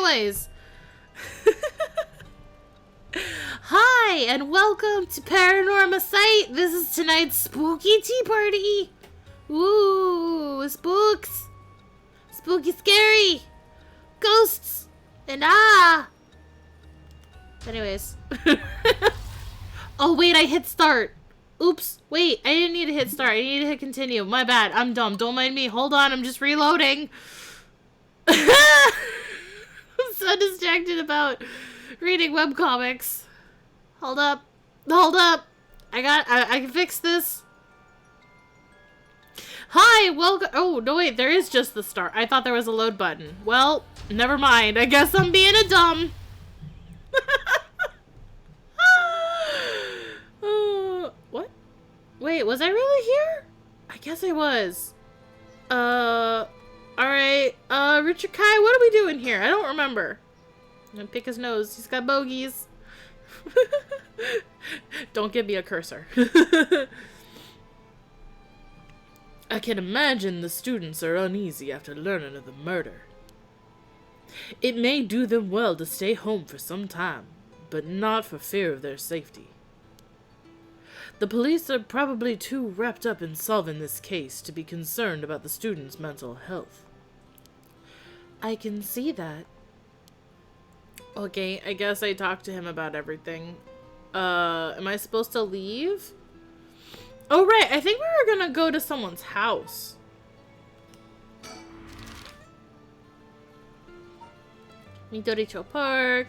Anyways. Hi, and welcome to Paranormasight. This is tonight's spooky tea party. Ooh, spooks. Spooky scary. Ghosts. And Anyways. Oh, wait, I hit start. Oops. Wait, I didn't need to hit start. I need to hit continue. My bad. I'm dumb. Don't mind me. Hold on. I'm just reloading. I'm so distracted about reading webcomics. Hold up. Hold up. I can fix this. Hi, welcome. Oh, no, wait. There is just the start. I thought there was a load button. Well, never mind. I guess I'm being a dumb. What? Wait, was I really here? I guess I was. Alright. Richard Kai, what are we doing here? I don't remember. I'm gonna pick his nose. He's got bogeys. Don't give me a cursor. I can imagine the students are uneasy after learning of the murder. It may do them well to stay home for some time, but not for fear of their safety. The police are probably too wrapped up in solving this case to be concerned about the students' mental health. I can see that. Okay, I guess I talked to him about everything. Am I supposed to leave? Oh, right, I think we were gonna go to someone's house. Midoricho Park,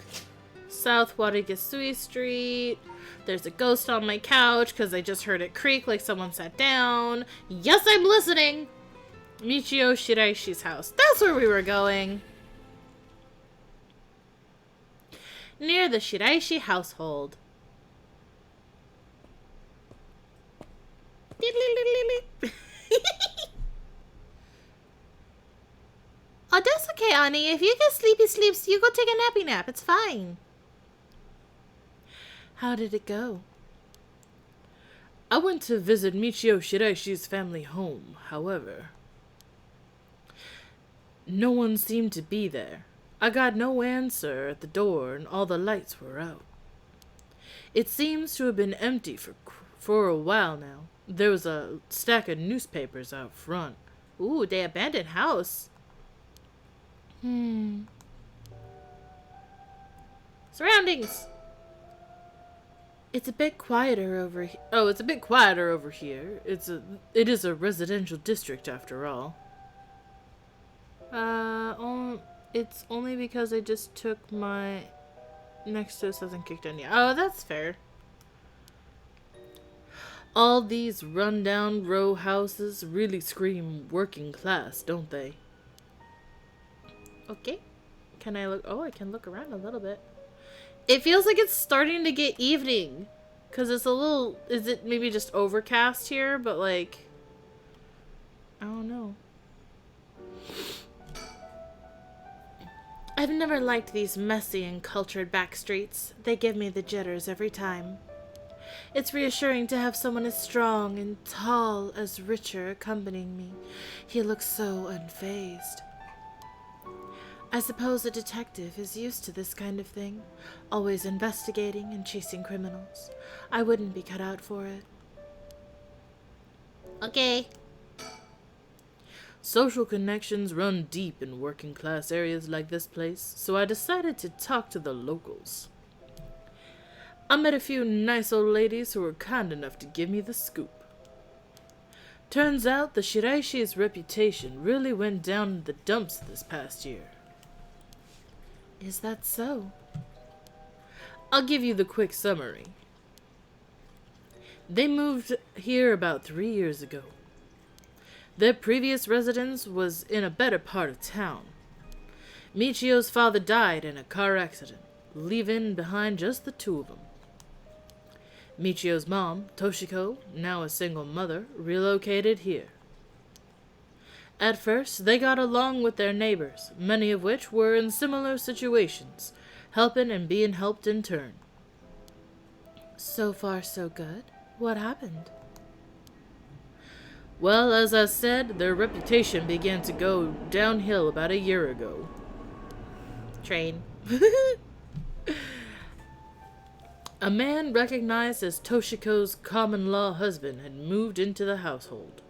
South Warigasui Street. There's a ghost on my couch because I just heard it creak like someone sat down. Yes, I'm listening! Michio Shiraishi's house. That's where we were going. Near the Shiraishi household. Oh, that's okay, Ani. If you get sleepy sleeps, you go take a nappy nap. It's fine. How did it go? I went to visit Michio Shiraishi's family home, however. No one seemed to be there. I got no answer at the door and all the lights were out. It seems to have been empty for a while now. There was a stack of newspapers out front. Ooh, the abandoned house. Surroundings. It's a bit quieter over here. Oh, it's a bit quieter over here. It is a residential district after all. It's only because I just took my Nexus hasn't kicked in yet. Oh, that's fair. All these rundown row houses really scream working class, don't they? Okay. Can I look? Oh, I can look around a little bit. It feels like it's starting to get evening. Because it's a little... Is it maybe just overcast here? But like... I don't know. I've never liked these messy and cultured back streets. They give me the jitters every time. It's reassuring to have someone as strong and tall as Richard accompanying me. He looks so unfazed. I suppose a detective is used to this kind of thing, always investigating and chasing criminals. I wouldn't be cut out for it. Okay. Social connections run deep in working class areas like this place, so I decided to talk to the locals. I met a few nice old ladies who were kind enough to give me the scoop. Turns out the Shiraishi's reputation really went down in the dumps this past year. Is that so? I'll give you the quick summary. They moved here about 3 years ago. Their previous residence was in a better part of town. Michio's father died in a car accident, leaving behind just the two of them. Michio's mom, Toshiko, now a single mother, relocated here. At first, they got along with their neighbors, many of which were in similar situations, helping and being helped in turn. So far, so good. What happened? Well, as I said, their reputation began to go downhill about a year ago. train. A man recognized as Toshiko's common-law husband had moved into the household.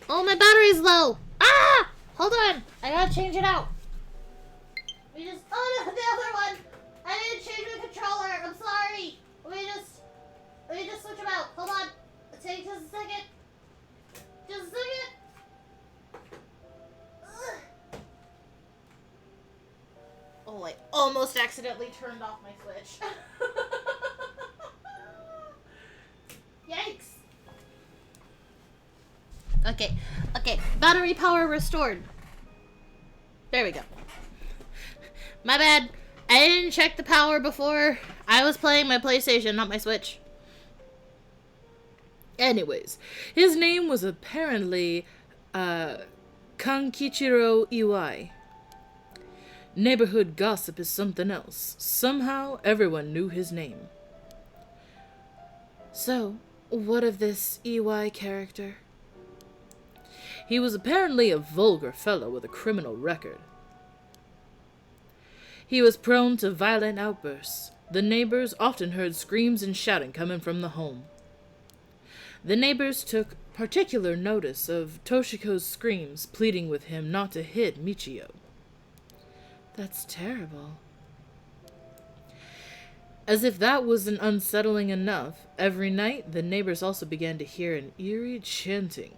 Oh, my battery's low! Ah! Hold on! I gotta change it out. Oh no, the other one! I didn't change my controller! I'm sorry! Let me just switch them out. Hold on. Take just a second. Just a second. Ugh. Oh, I almost accidentally turned off my switch. Yikes. Okay. Battery power restored. There we go. My bad. I didn't check the power before. I was playing my PlayStation, not my Switch. Anyways, his name was apparently Kankichiro Iwai. Neighborhood gossip is something else. Somehow, everyone knew his name. So, what of this Iwai character? He was apparently a vulgar fellow with a criminal record. He was prone to violent outbursts. The neighbors often heard screams and shouting coming from the home. The neighbors took particular notice of Toshiko's screams, pleading with him not to hit Michio. That's terrible. As if that wasn't unsettling enough, every night the neighbors also began to hear an eerie chanting.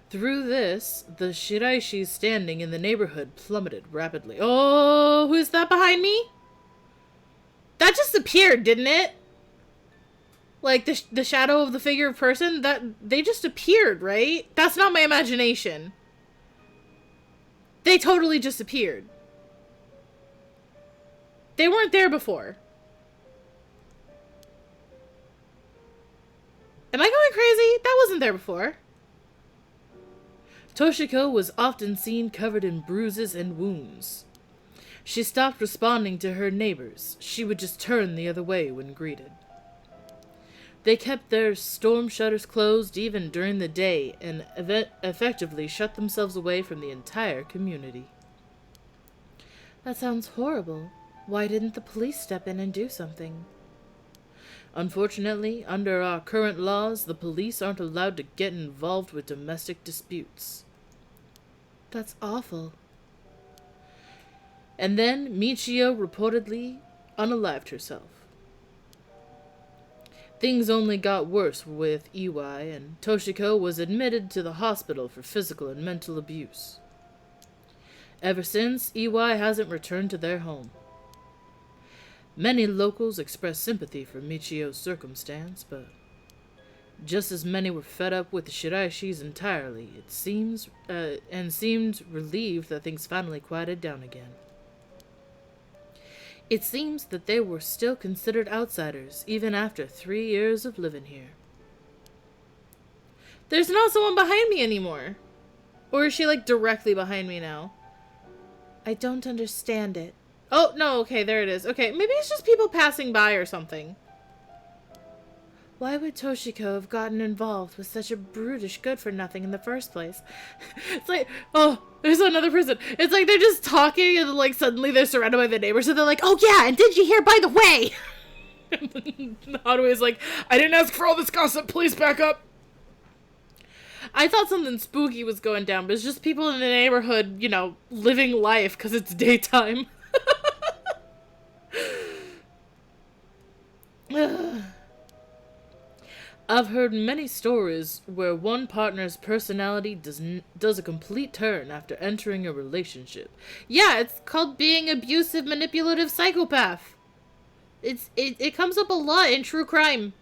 Through this, the shiraishi standing in the neighborhood plummeted rapidly. Oh, who's that behind me? That just appeared, didn't it? Like, the shadow of the figure of person, they just appeared, right? That's not my imagination. They totally just appeared. They weren't there before. Am I going crazy? That wasn't there before. Toshiko was often seen covered in bruises and wounds. She stopped responding to her neighbors. She would just turn the other way when greeted. They kept their storm shutters closed even during the day and effectively shut themselves away from the entire community. That sounds horrible. Why didn't the police step in and do something? Unfortunately, under our current laws, the police aren't allowed to get involved with domestic disputes. That's awful. And then Michio reportedly unalived herself. Things only got worse with Iwai, and Toshiko was admitted to the hospital for physical and mental abuse. Ever since, Iwai hasn't returned to their home. Many locals expressed sympathy for Michio's circumstance, but just as many were fed up with the shiraishis entirely, it seems, and seemed relieved that things finally quieted down again. It seems that they were still considered outsiders, even after 3 years of living here. There's not someone behind me anymore. Or is she, like, directly behind me now? I don't understand it. Oh, no, okay, there it is. Okay, maybe it's just people passing by or something. Why would Toshiko have gotten involved with such a brutish good-for-nothing in the first place? It's like, oh, there's another person. It's like they're just talking and like suddenly they're surrounded by the neighbors and they're like, oh yeah, and did you hear, by the way? Harui's like, I didn't ask for all this gossip, please back up. I thought something spooky was going down, but it's just people in the neighborhood, you know, living life because it's daytime. I've heard many stories where one partner's personality does a complete turn after entering a relationship. Yeah, it's called being abusive, manipulative psychopath. It comes up a lot in true crime.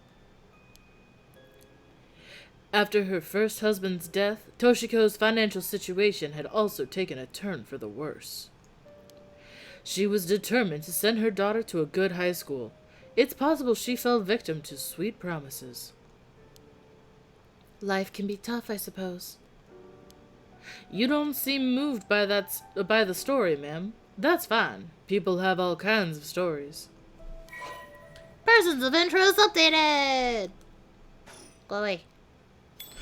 After her first husband's death, Toshiko's financial situation had also taken a turn for the worse. She was determined to send her daughter to a good high school. It's possible she fell victim to sweet promises. Life can be tough, I suppose. You don't seem moved by the story, ma'am. That's fine. People have all kinds of stories. Persons of interest updated! Go away.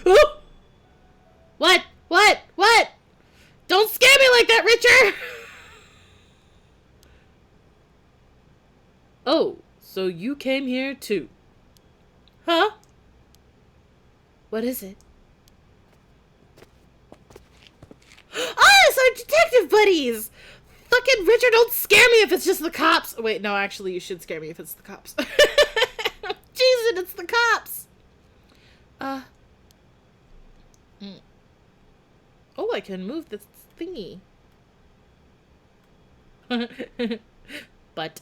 Oh! What? Don't scare me like that, Richard! Oh, so you came here too? Huh? What is it? Ah, it's our detective buddies! Fucking Richard, don't scare me if it's just the cops. Wait, no, actually, you should scare me if it's the cops. Jesus, it's the cops! Oh, I can move this thingy. But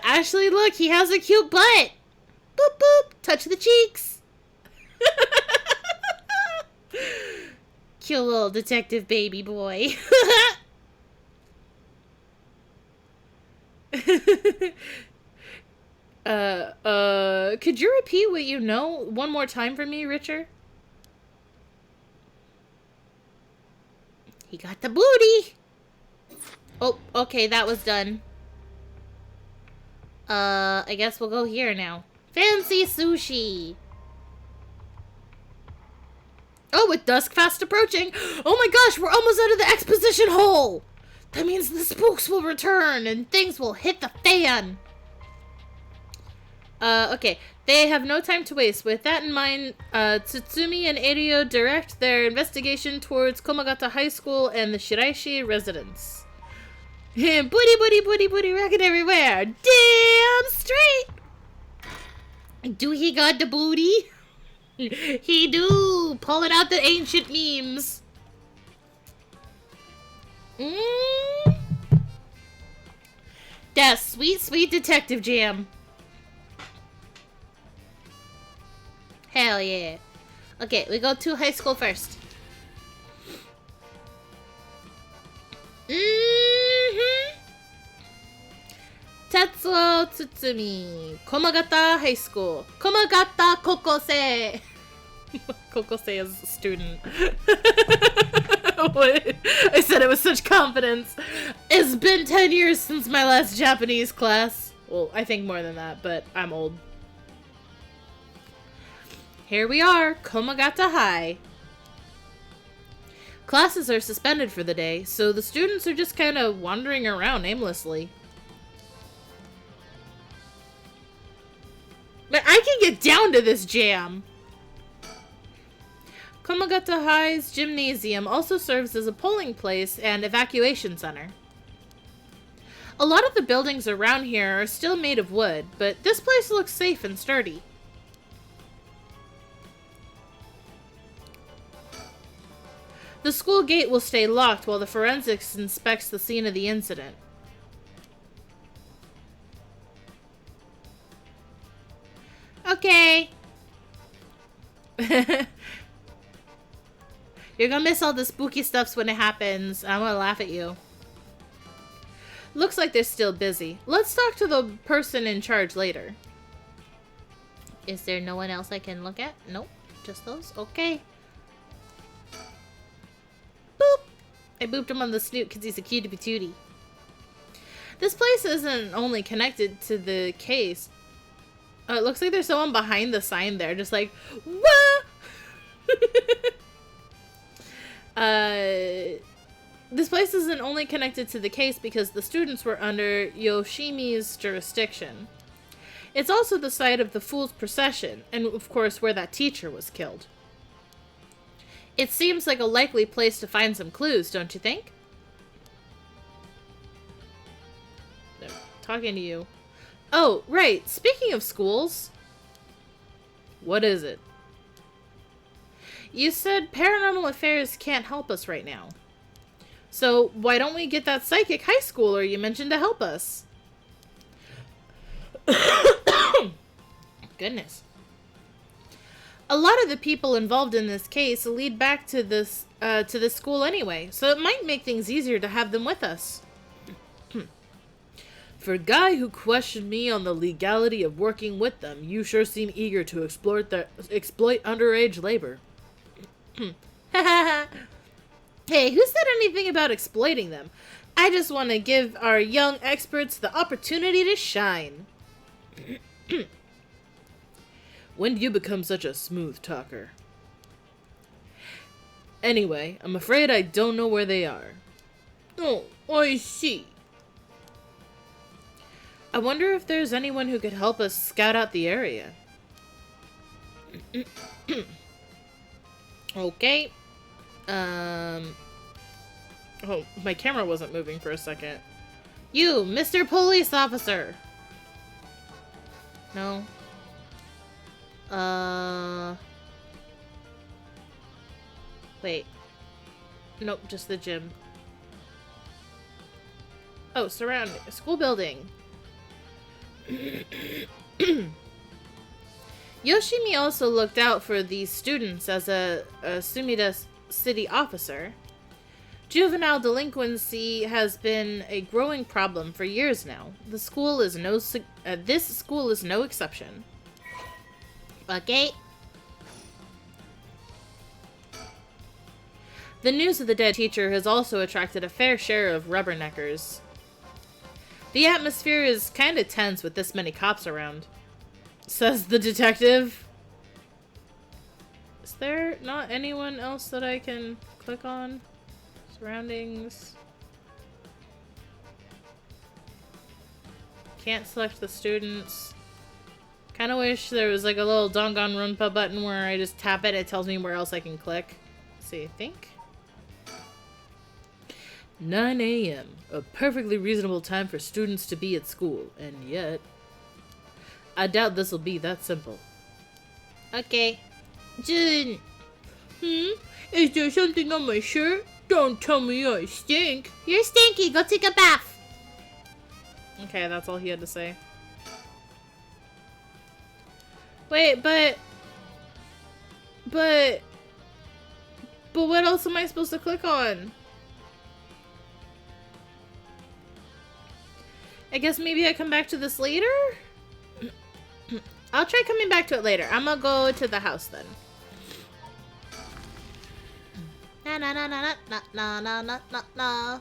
Ashley, look, he has a cute butt. Boop, boop, touch the cheeks. Cute little detective baby boy. Could you repeat what you know one more time for me, Richard? He got the booty. Oh, okay, that was done. I guess we'll go here now. Fancy sushi. Oh, with dusk fast approaching. Oh my gosh, we're almost out of the exposition hole. That means the spooks will return and things will hit the fan. Okay. They have no time to waste. With that in mind, Tsutsumi and Eirio direct their investigation towards Komagata High School and the Shiraishi residence. Booty, booty, booty, booty, rocket everywhere. Damn straight. Do he got the booty? He do. Pulling out the ancient memes. That sweet, sweet detective jam. Hell yeah. Okay, we go to high school first. Tetsuo Tsutsumi, Komagata High School. Komagata Kokosei. Kokosei is a student. What? I said it with such confidence. It's been 10 years since my last Japanese class. Well, I think more than that, but I'm old. Here we are, Komagata High. Classes are suspended for the day, so the students are just kind of wandering around aimlessly. But I can get down to this jam. Komagata High's gymnasium also serves as a polling place and evacuation center. A lot of the buildings around here are still made of wood, but this place looks safe and sturdy. The school gate will stay locked while the forensics inspects the scene of the incident. Okay. You're gonna miss all the spooky stuffs when it happens. I'm gonna laugh at you. Looks like they're still busy. Let's talk to the person in charge later. Is there no one else I can look at? Nope. Just those? Okay. Boop! I booped him on the snoot because he's a cutie patootie. This place isn't only connected to the case. It looks like there's someone behind the sign there, just like, wah! This place isn't only connected to the case because the students were under Yoshimi's jurisdiction. It's also the site of the Fool's Procession, and of course where that teacher was killed. It seems like a likely place to find some clues, don't you think? No, talking to you. Oh, right. Speaking of schools. What is it? You said Paranormal Affairs can't help us right now. So why don't we get that psychic high schooler you mentioned to help us? Goodness. A lot of the people involved in this case lead back to this school anyway, so it might make things easier to have them with us. For a guy who questioned me on the legality of working with them, you sure seem eager to exploit underage labor. Hey, who said anything about exploiting them? I just want to give our young experts the opportunity to shine. When did you become such a smooth talker? Anyway, I'm afraid I don't know where they are. Oh, I see. I wonder if there's anyone who could help us scout out the area. Okay. Oh, my camera wasn't moving for a second. You, Mr. Police Officer! No. Wait. Nope, just the gym. Oh, surrounding. School building. Yoshimi also looked out for these students as a Sumida city officer. Juvenile delinquency has been a growing problem for years now. This school is no exception. Okay. The news of the dead teacher has also attracted a fair share of rubberneckers. The atmosphere is kinda tense with this many cops around, says the detective. Is there not anyone else that I can click on? Surroundings. Can't select the students. Kinda wish there was like a little Danganronpa button where I just tap it tells me where else I can click. Let's see, I think. 9 a.m. A perfectly reasonable time for students to be at school, and yet... I doubt this'll be that simple. Okay. Jun! Is there something on my shirt? Don't tell me I stink. You're stinky. Go take a bath. Okay, that's all he had to say. Wait, but what else am I supposed to click on? I guess maybe I come back to this later? I'll try coming back to it later. I'm gonna go to the house then. Na na na na na na na na na na.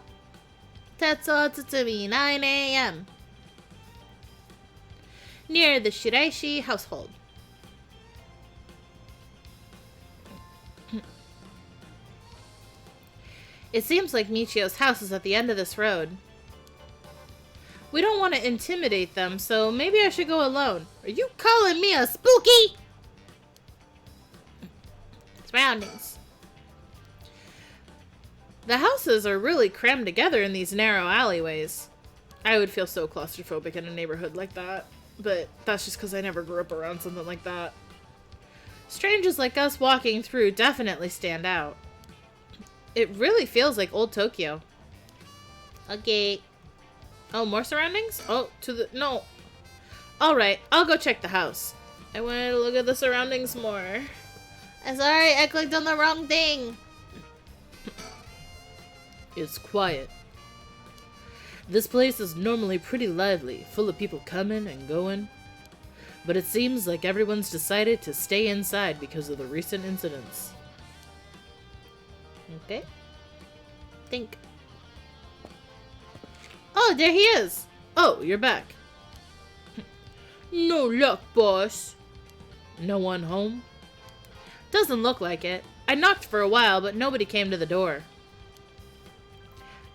Tetsuo Tsutsumi, 9 a.m. Near the Shiraishi household. It seems like Michio's house is at the end of this road. We don't want to intimidate them, so maybe I should go alone. Are you calling me a spooky? Surroundings. The houses are really crammed together in these narrow alleyways. I would feel so claustrophobic in a neighborhood like that, but that's just because I never grew up around something like that. Strangers like us walking through definitely stand out. It really feels like old Tokyo. Okay. Oh, more surroundings? Oh, no. Alright, I'll go check the house. I wanted to look at the surroundings more. I'm sorry, I clicked on the wrong thing. It's quiet. This place is normally pretty lively, full of people coming and going. But it seems like everyone's decided to stay inside because of the recent incidents. Okay. Think. Oh, there he is! Oh, you're back. No luck, boss. No one home? Doesn't look like it. I knocked for a while, but nobody came to the door.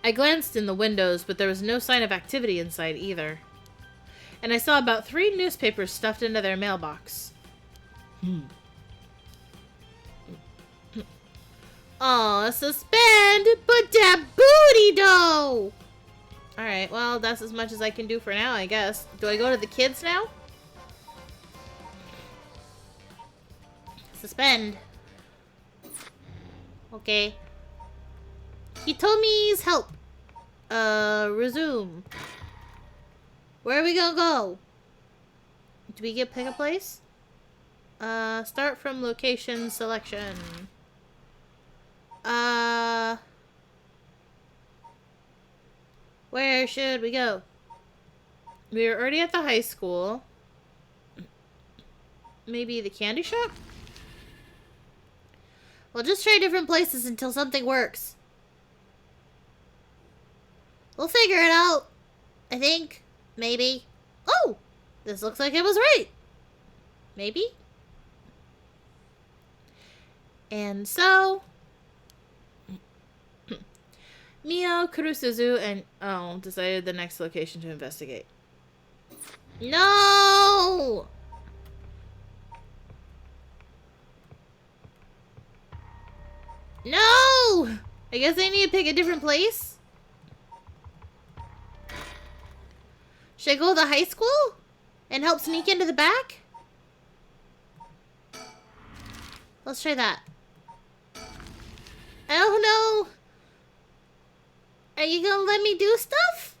I glanced in the windows, but there was no sign of activity inside either. And I saw about 3 newspapers stuffed into their mailbox. Aw, suspend, but that booty though! Alright, well, that's as much as I can do for now, I guess. Do I go to the kids now? Suspend. Okay. Hitomi's help. Resume. Where are we gonna go? Do we get pick a place? Start from location selection. Where should we go? We're already at the high school. Maybe the candy shop? We'll just try different places until something works. We'll figure it out. I think. Maybe. Oh! This looks like it was right. Maybe? And so, Mio, Kurusuzu, and decided the next location to investigate. No! No! I guess I need to pick a different place. Should I go to the high school? And help sneak into the back? Let's try that. Oh no! Are you gonna let me do stuff?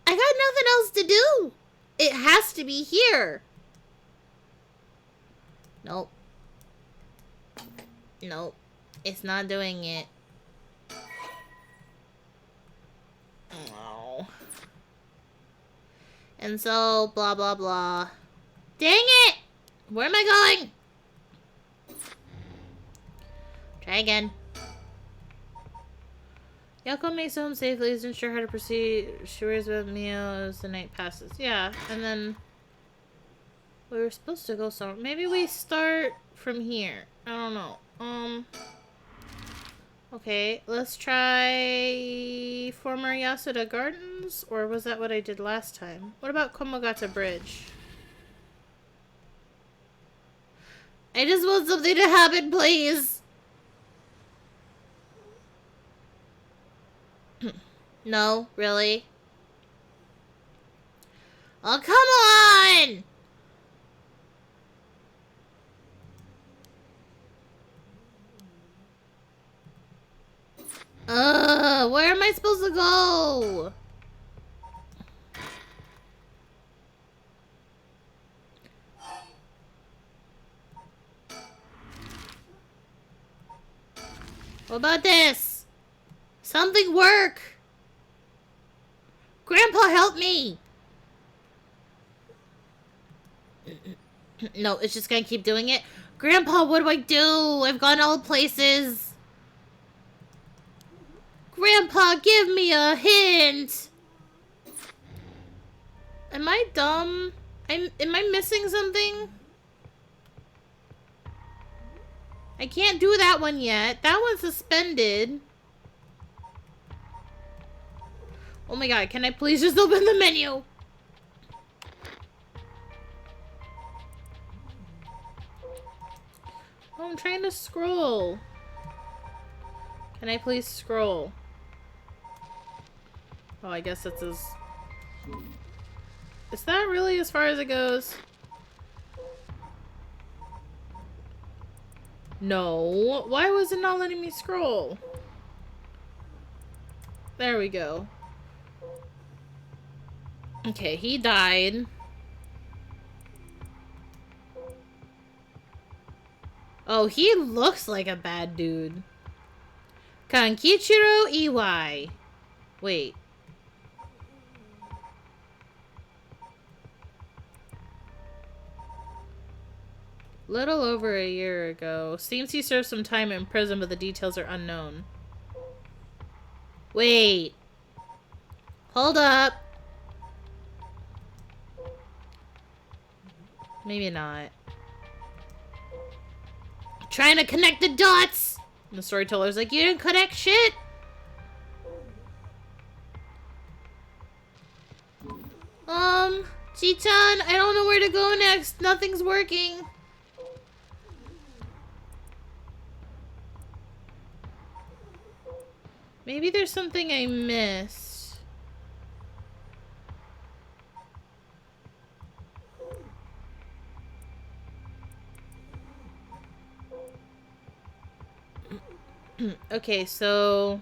I got nothing else to do. It has to be here. Nope. Nope. It's not doing it. Oh. And so, blah, blah, blah. Dang it! Where am I going? Try again. Yako makes it home safely, isn't sure how to proceed. She worries about Mio as the night passes. Yeah, and then we were supposed to go somewhere. Maybe we start from here. I don't know. Okay, let's try former Yasuda Gardens, or was that what I did last time? What about Komogata Bridge? I just want something to happen, please. No, really? Oh, come on! Where am I supposed to go? What about this? Something work! Grandpa, help me! No, it's just gonna keep doing it. Grandpa, what do I do? I've gone all places. Grandpa, give me a hint. Am I dumb? Am I missing something? I can't do that one yet. That one's suspended. Oh my god, can I please just open the menu? Oh, I'm trying to scroll. Can I please scroll? Oh, I guess that's as... Is that really as far as it goes? No. Why was it not letting me scroll? There we go. Okay, he died. Oh, he looks like a bad dude. Kankichiro Iwai. Wait. Little over a year ago. Seems he served some time in prison, but the details are unknown. Wait. Hold up. Maybe not. Trying to connect the dots! And the storyteller's like, you didn't connect shit? Chitan, I don't know where to go next. Nothing's working. Maybe there's something I missed. Okay, so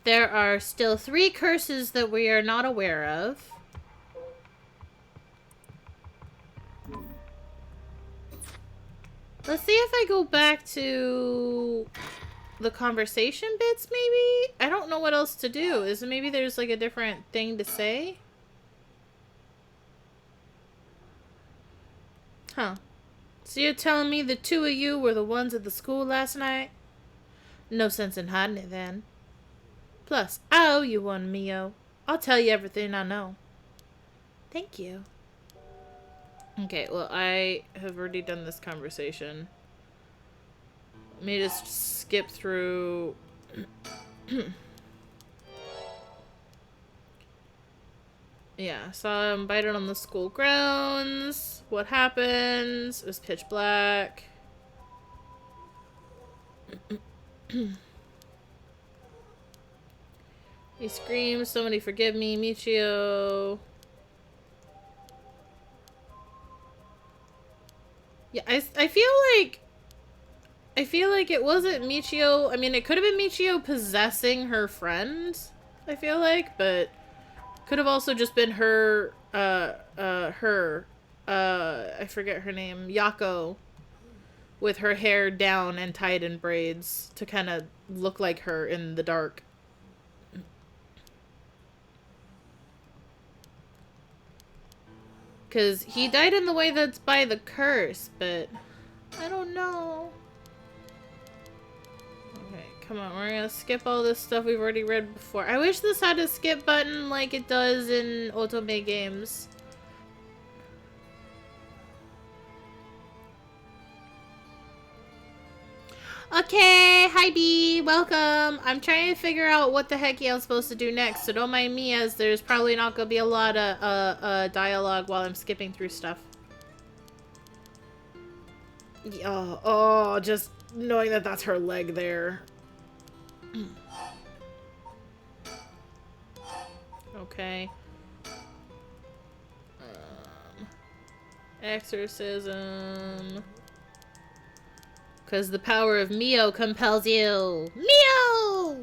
there are still 3 curses that we are not aware of. Let's see if I go back to the conversation bits, maybe? I don't know what else to do. Is it maybe there's like a different thing to say? Huh. So you're telling me the 2 of you were the ones at the school last night? No sense in hiding it then. Plus, I owe you one, Mio. I'll tell you everything I know. Thank you. Okay, well, I have already done this conversation. Let me just skip through Yeah, saw him bite it on the school grounds. What happens? It was pitch black. He screams, "Somebody forgive me, Michio." Yeah, I feel like it wasn't Michio. I mean, it could have been Michio possessing her friend, I feel like, but could have also just been her, I forget her name, Yako, with her hair down and tied in braids to kind of look like her in the dark. Because he died in the way that's by the curse, but I don't know. Okay, come on. We're gonna skip all this stuff we've already read before. I wish this had a skip button like it does in Otome games. Okay, hi B, welcome. I'm trying to figure out what the heck I'm supposed to do next, so don't mind me as there's probably not gonna be a lot of dialogue while I'm skipping through stuff. Oh, just knowing that that's her leg there. Okay. Exorcism. Because the power of Mio compels you. Mio!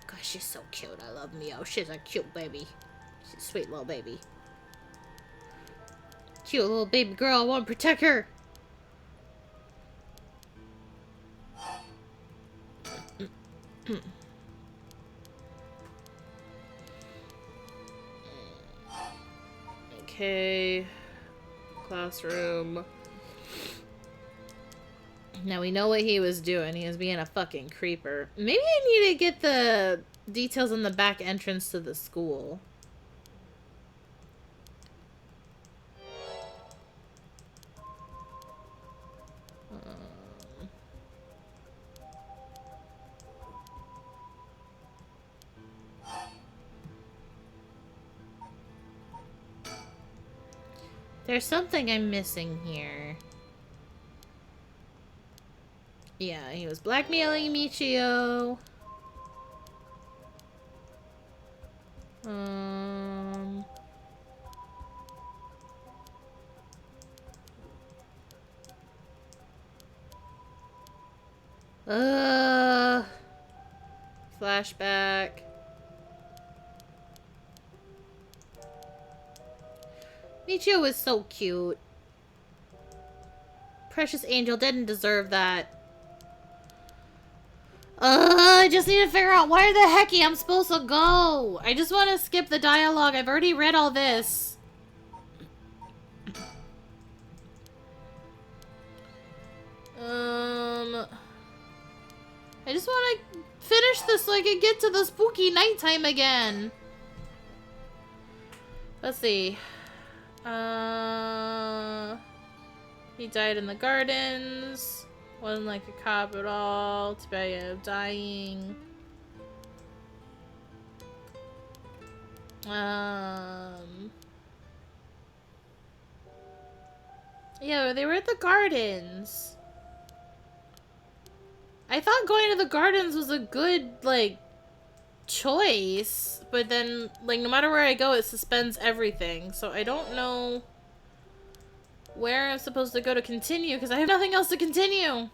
Gosh, she's so cute. I love Mio. She's a cute baby. She's a sweet little baby. Cute little baby girl. I want to protect her. Okay. Classroom. Now we know what he was doing. He was being a fucking creeper. Maybe I need to get the details on the back entrance to the school. There's something I'm missing here. Yeah, he was blackmailing Michio. Flashback. Michio was so cute. Precious angel didn't deserve that. I just need to figure out where the heck I'm supposed to go. I just want to skip the dialogue. I've already read all this. I just want to finish this so I can get to the spooky nighttime again. Let's see. He died in the gardens. Wasn't like a cop at all. Too bad of dying. Yeah, they were at the gardens. I thought going to the gardens was a good, like, choice. But then, like, no matter where I go, it suspends everything. So I don't know where I'm supposed to go to continue, because I have nothing else to continue.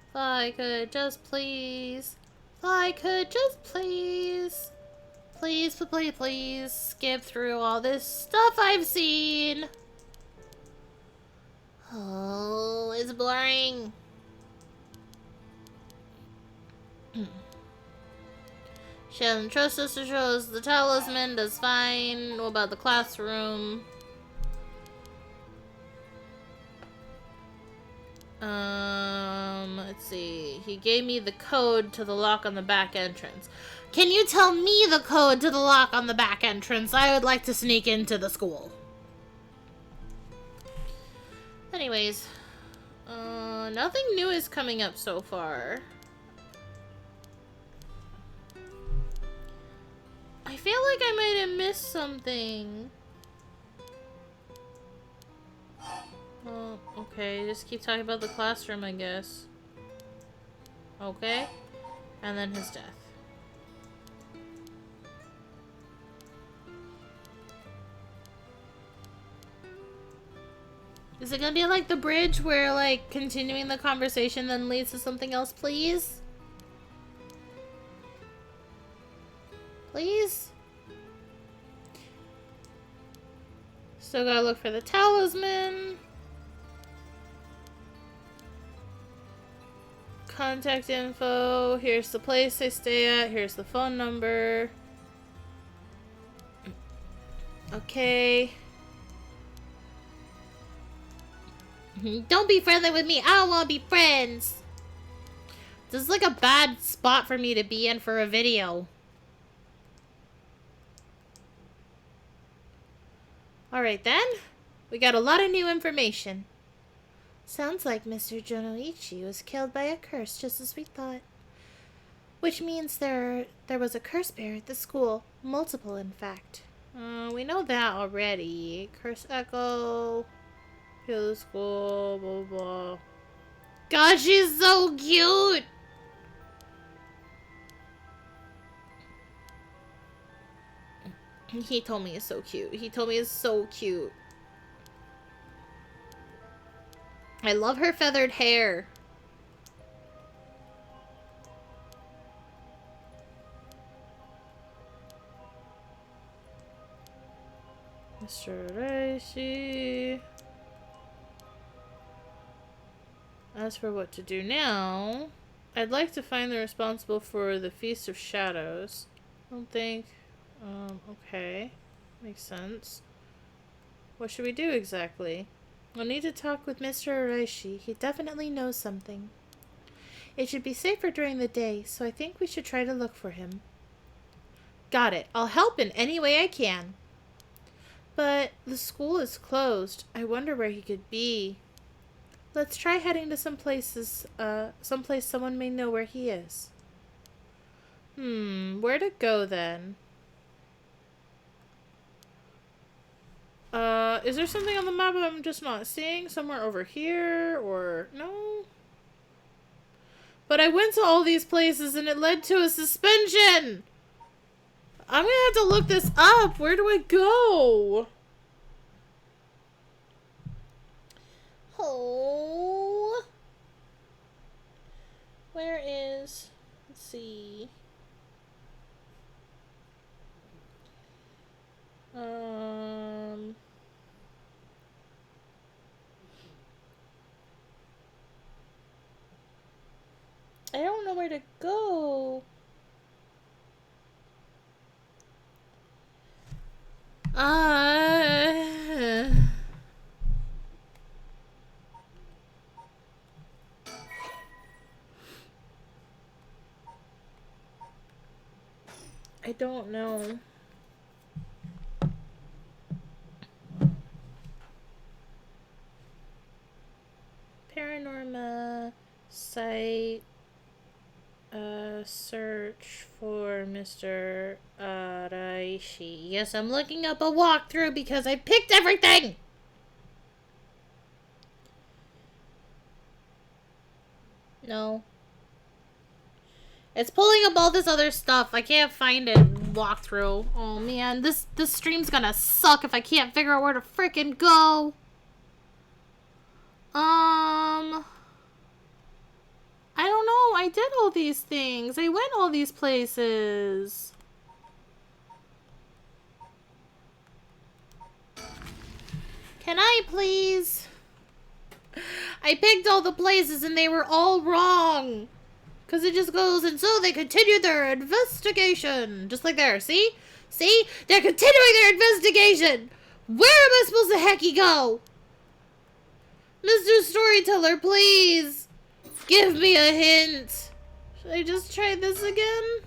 If I could just please. If I could just please. Please, please, please skip through all this stuff I've seen. Oh, it's boring. She doesn't trust us to show us the talisman. That's fine. What about the classroom? Let's see. He gave me the code to the lock on the back entrance. Can you tell me the code to the lock on the back entrance? I would like to sneak into the school. Anyways. Nothing new is coming up so far. I feel like I might have missed something. Oh, okay. Just keep talking about the classroom, I guess. Okay. And then his death. Is it gonna be like the bridge where, like, continuing the conversation then leads to something else, please? Please? Still gotta look for the talisman. Contact info. Here's the place they stay at. Here's the phone number. Okay. Don't be friendly with me. I don't want to be friends. This is like a bad spot for me to be in for a video. Alright then. We got a lot of new information. Sounds like Mr. Jonoichi was killed by a curse, just as we thought. Which means there was a curse bear at the school. Multiple, in fact. We know that already. Curse echo. Kill the school, blah, blah, blah. God, she's so cute! He told me it's so cute. He told me it's so cute. I love her feathered hair. Mr. Reishi. As for what to do now, I'd like to find the responsible for the Feast of Shadows. I don't think... okay. Makes sense. What should we do exactly? I'll need to talk with Mr. Reishi. He definitely knows something. It should be safer during the day, so I think we should try to look for him. Got it. I'll help in any way I can. But the school is closed. I wonder where he could be. Let's try heading to someplace someone may know where he is. Where to go then? Is there something on the map I'm just not seeing? Somewhere over here, or no? But I went to all these places and it led to a suspension! I'm gonna have to look this up. Where do I go? Oh. Where is... Let's see. I don't know where to go. I don't know. Paranormasight. Search for Mr. Araishi. Yes, I'm looking up a walkthrough because I picked everything! No. It's pulling up all this other stuff. I can't find it. Walkthrough. Oh man, this stream's gonna suck if I can't figure out where to frickin' go. I don't know. I did all these things. I went all these places. Can I please? I picked all the places and they were all wrong. Because it just goes, and so they continued their investigation. Just like there. See? See? They're continuing their investigation. Where am I supposed to hecky go? Mr. Storyteller, please. Give me a hint. Should I just try this again?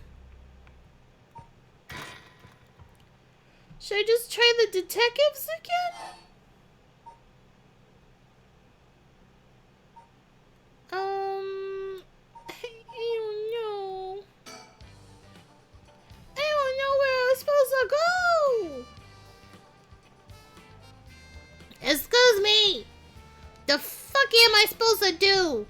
Should I just try the detectives again? I don't know. I don't know where I was supposed to go. Excuse me. The fuck am I supposed to do?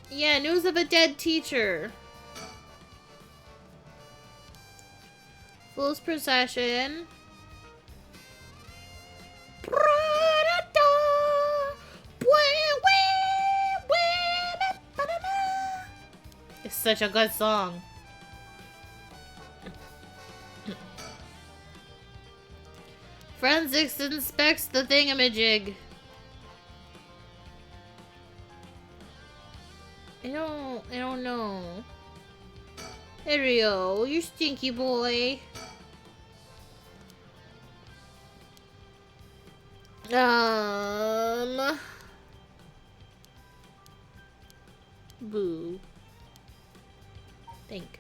Yeah, news of a dead teacher. Fool's procession. It's such a good song. Forensics inspects the thingamajig. I don't know. Ario, you stinky boy. Boo. Think.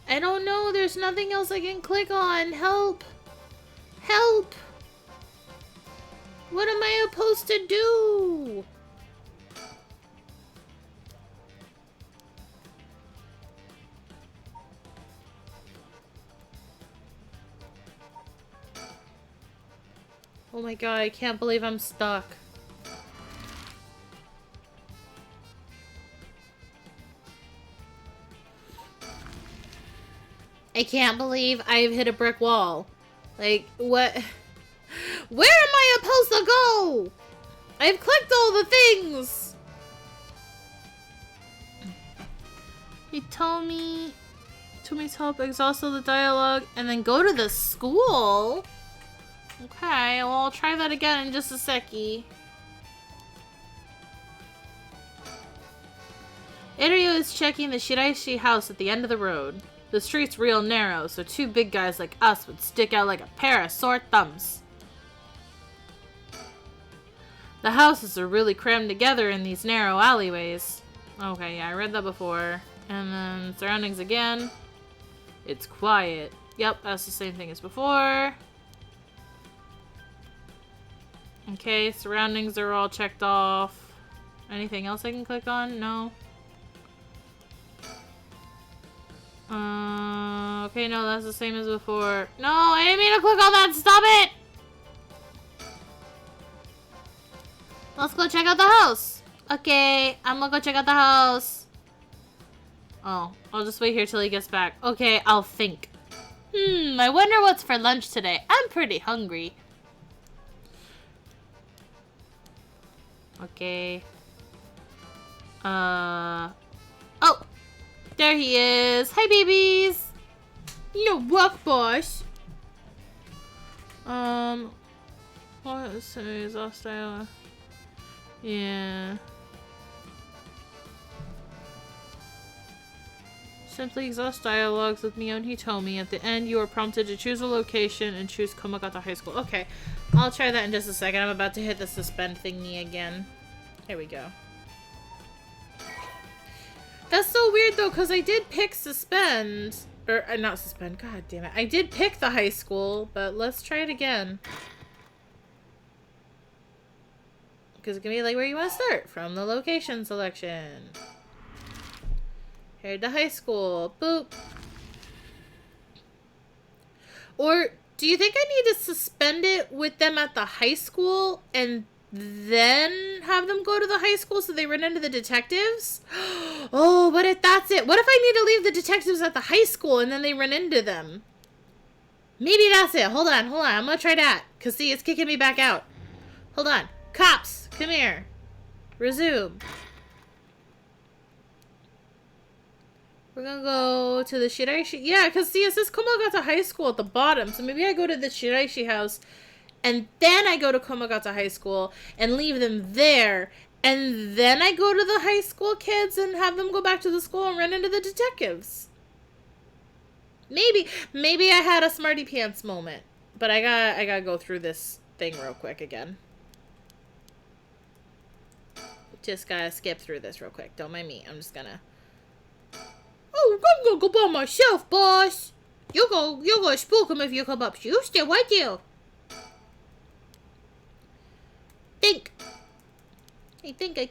I don't know. There's nothing else I can click on. Help. Help. What am I supposed to do? Oh my god, I can't believe I'm stuck. I can't believe I've hit a brick wall. Like, what? Where am I supposed to go? I've clicked all the things. He told me to help exhaust all the dialogue and then go to the school. Okay, well, I'll try that again in just a seckie. Ario is checking the Shiraishi house at the end of the road. The street's real narrow, so two big guys like us would stick out like a pair of sore thumbs. The houses are really crammed together in these narrow alleyways. Okay, yeah, I read that before. And then surroundings again. It's quiet. Yep, that's the same thing as before. Okay, surroundings are all checked off. Anything else I can click on? No. Okay, no, that's the same as before. No, I didn't mean to click on that! Stop it! Let's go check out the house. Okay, I'm gonna go check out the house. Oh, I'll just wait here till he gets back. Okay, I'll think. I wonder what's for lunch today. I'm pretty hungry. Okay. Oh! There he is. Hi, babies! No work, boss. What is hostile? Yeah. Simply exhaust dialogues with Mio and Hitomi. At the end, you are prompted to choose a location and choose Komagata High School. Okay, I'll try that in just a second. I'm about to hit the suspend thingy again. Here we go. That's so weird, though, because I did pick suspend. Or, not suspend. God damn it. I did pick the high school, but let's try it again. Because it's going to be like where you want to start. From the location selection. Head to high school. Boop. Or, do you think I need to suspend it with them at the high school and then have them go to the high school so they run into the detectives? Oh, but if that's it. What if I need to leave the detectives at the high school and then they run into them? Maybe that's it. Hold on. I'm gonna try that. Because, see, it's kicking me back out. Hold on. Cops, come here. Resume. We're gonna go to the Shiraishi. Yeah, because, see, it says Komagata High School at the bottom. So maybe I go to the Shiraishi house and then I go to Komagata High School and leave them there. And then I go to the high school kids and have them go back to the school and run into the detectives. Maybe I had a smarty pants moment. But I gotta go through this thing real quick again. Just gotta skip through this real quick. Don't mind me. I'm just gonna... Oh, gonna go by myself, boss. You're gonna spook him if you come up. You stay right there. I think I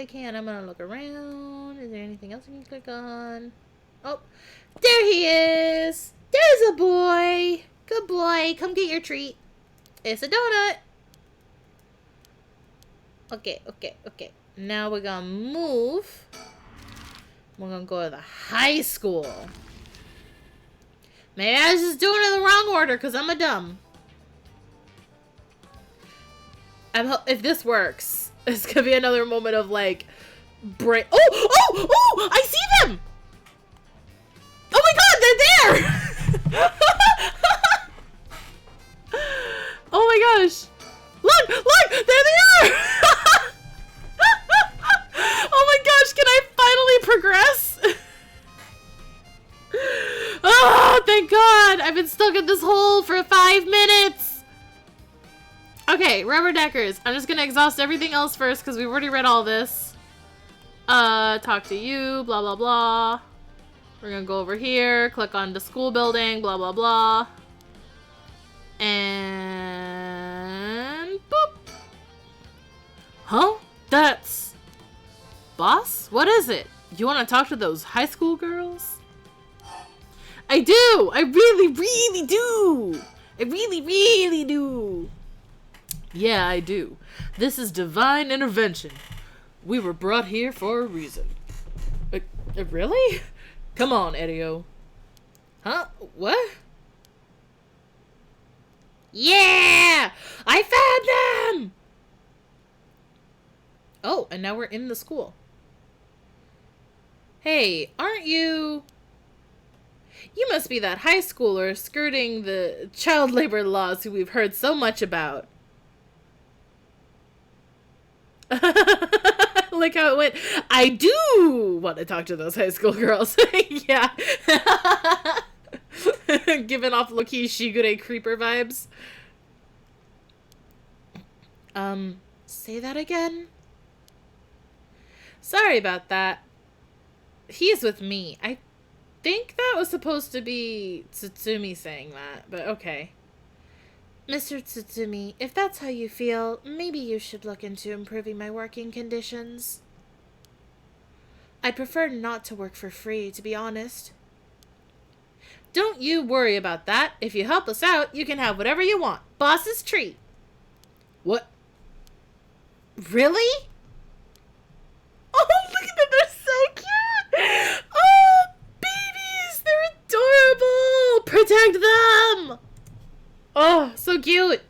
can. I'm gonna look around. Is there anything else I can click on? Oh, there he is. There's a boy. Good boy. Come get your treat. It's a donut. Okay. Now we're gonna move. We're gonna go to the high school. Maybe I was just doing it in the wrong order because I'm a dumb. If this works, it's gonna be another moment of like break. Oh! I see them! Oh my god, they're there! Oh my gosh! Look! There they are! Oh my gosh, can I finally progress? Oh, thank God! I've been stuck in this hole for 5 minutes! Okay, rubber deckers. I'm just gonna exhaust everything else first because we've already read all this. Talk to you, blah, blah, blah. We're gonna go over here, click on the school building, blah, blah, blah. And boop. Huh? That's... Boss? What is it? You want to talk to those high school girls? I do! I really, really do! I really, really do! Yeah, I do. This is divine intervention. We were brought here for a reason. Really? Come on, Edio. Huh? What? Yeah! I found them! Oh, and now we're in the school. Hey, aren't you... You must be that high schooler skirting the child labor laws who we've heard so much about. Like how it went. I do want to talk to those high school girls. Yeah. Giving off low-key Shigure creeper vibes. Say that again? Sorry about that. He's with me. I think that was supposed to be Tsutsumi saying that, but okay. Mr. Tsutsumi, if that's how you feel, maybe you should look into improving my working conditions. I'd prefer not to work for free, to be honest. Don't you worry about that. If you help us out, you can have whatever you want. Boss's treat. What? Really? Oh, look at them. They're so cute. Oh, babies. They're adorable. Protect them. Oh, so cute.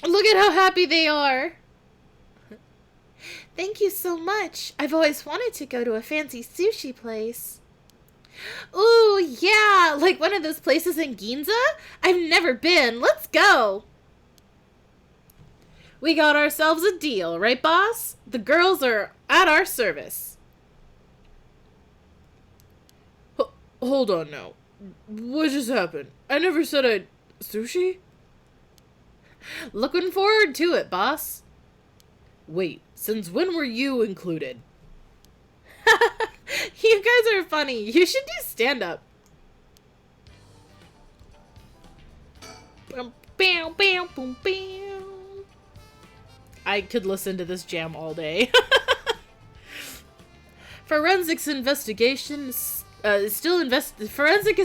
Look at how happy they are. Thank you so much. I've always wanted to go to a fancy sushi place. Ooh, yeah. Like one of those places in Ginza? I've never been. Let's go. We got ourselves a deal, right, boss? The girls are at our service. Hold on now. What just happened? I never said I'd... Sushi? Looking forward to it, boss. Wait, since when were you included? You guys are funny. You should do stand-up. Bam, bam, boom, bam. I could listen to this jam all day. Forensic is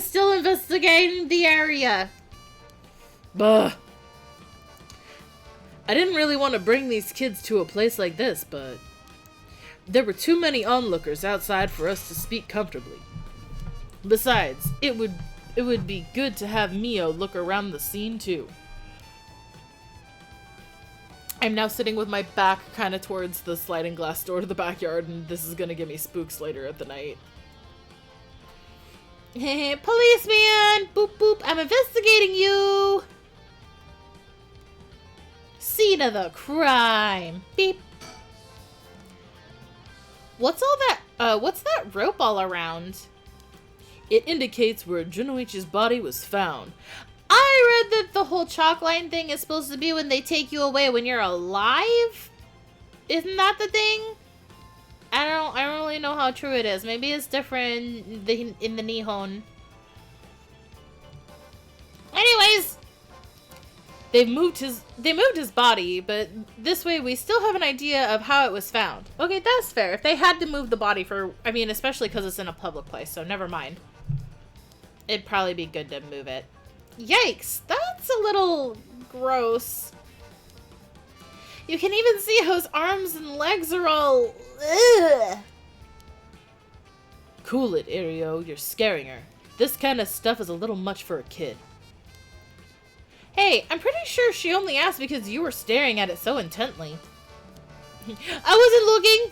still investigating the area. Buh. I didn't really want to bring these kids to a place like this, but there were too many onlookers outside for us to speak comfortably. Besides, it would be good to have Mio look around the scene too. I'm now sitting with my back kind of towards the sliding glass door to the backyard, and this is gonna give me spooks later at the night. Policeman! Boop boop, I'm investigating you! Scene of the crime. Beep. What's that rope all around? It indicates where Junoichi's body was found. I read that the whole chalk line thing is supposed to be when they take you away when you're alive? Isn't that the thing? I don't really know how true it is. Maybe it's different in the Nihon. Anyways, they moved his body, but this way we still have an idea of how it was found. Okay, that's fair. If they had to move the body I mean, especially because it's in a public place, so never mind. It'd probably be good to move it. Yikes, that's a little gross. You can even see how his arms and legs are all... Ugh. Cool it, Irio. You're scaring her. This kind of stuff is a little much for a kid. Hey, I'm pretty sure she only asked because you were staring at it so intently. I wasn't looking!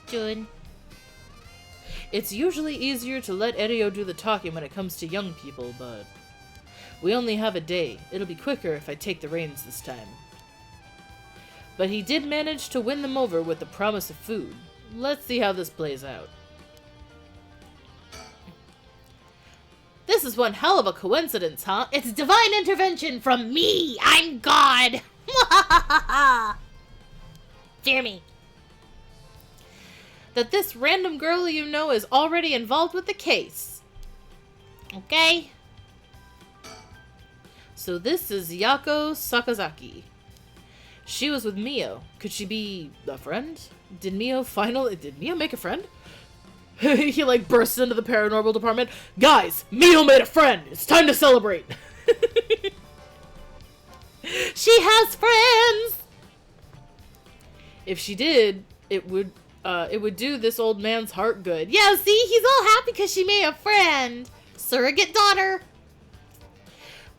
Jun. It's usually easier to let Irio do the talking when it comes to young people, but... we only have a day. It'll be quicker if I take the reins this time. But he did manage to win them over with the promise of food. Let's see how this plays out. This is one hell of a coincidence, huh? It's divine intervention from me! I'm God! Fear me. That this random girl you know is already involved with the case. Okay? So this is Yako Sakazaki. She was with Mio. Could she be a friend? Did Mio make a friend? He like bursts into the paranormal department. Guys, Mio made a friend. It's time to celebrate. She has friends. If she did, it would do this old man's heart good. Yeah, see, he's all happy because she made a friend. Surrogate daughter.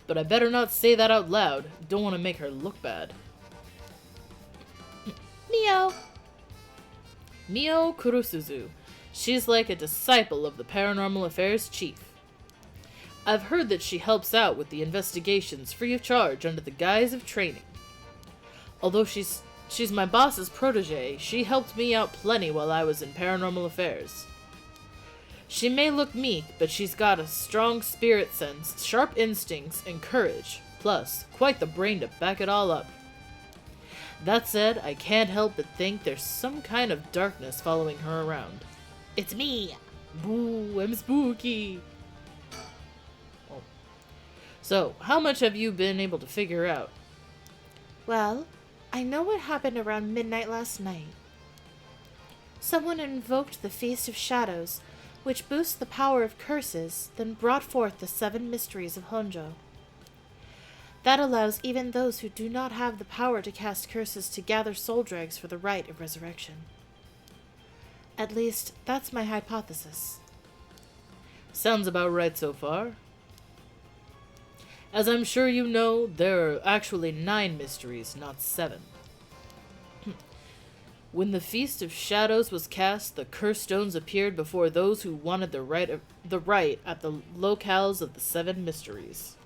But I better not say that out loud. Don't want to make her look bad. Mio Kurosuzu. She's like a disciple of the Paranormal Affairs chief. I've heard that she helps out with the investigations free of charge under the guise of training. Although she's my boss's protege, she helped me out plenty while I was in Paranormal Affairs. She may look meek, but she's got a strong spirit sense, sharp instincts, and courage. Plus, quite the brain to back it all up. That said, I can't help but think there's some kind of darkness following her around. It's me. Boo, I'm spooky. Oh. So, how much have you been able to figure out? Well, I know what happened around midnight last night. Someone invoked the Feast of Shadows, which boosts the power of curses, then brought forth the 7 mysteries of Honjo. That allows even those who do not have the power to cast curses to gather soul dregs for the rite of resurrection. At least, that's my hypothesis. Sounds about right so far. As I'm sure you know, there are actually 9 mysteries, not 7. When the Feast of Shadows was cast, the curse stones appeared before those who wanted the rite at the locales of the 7 mysteries.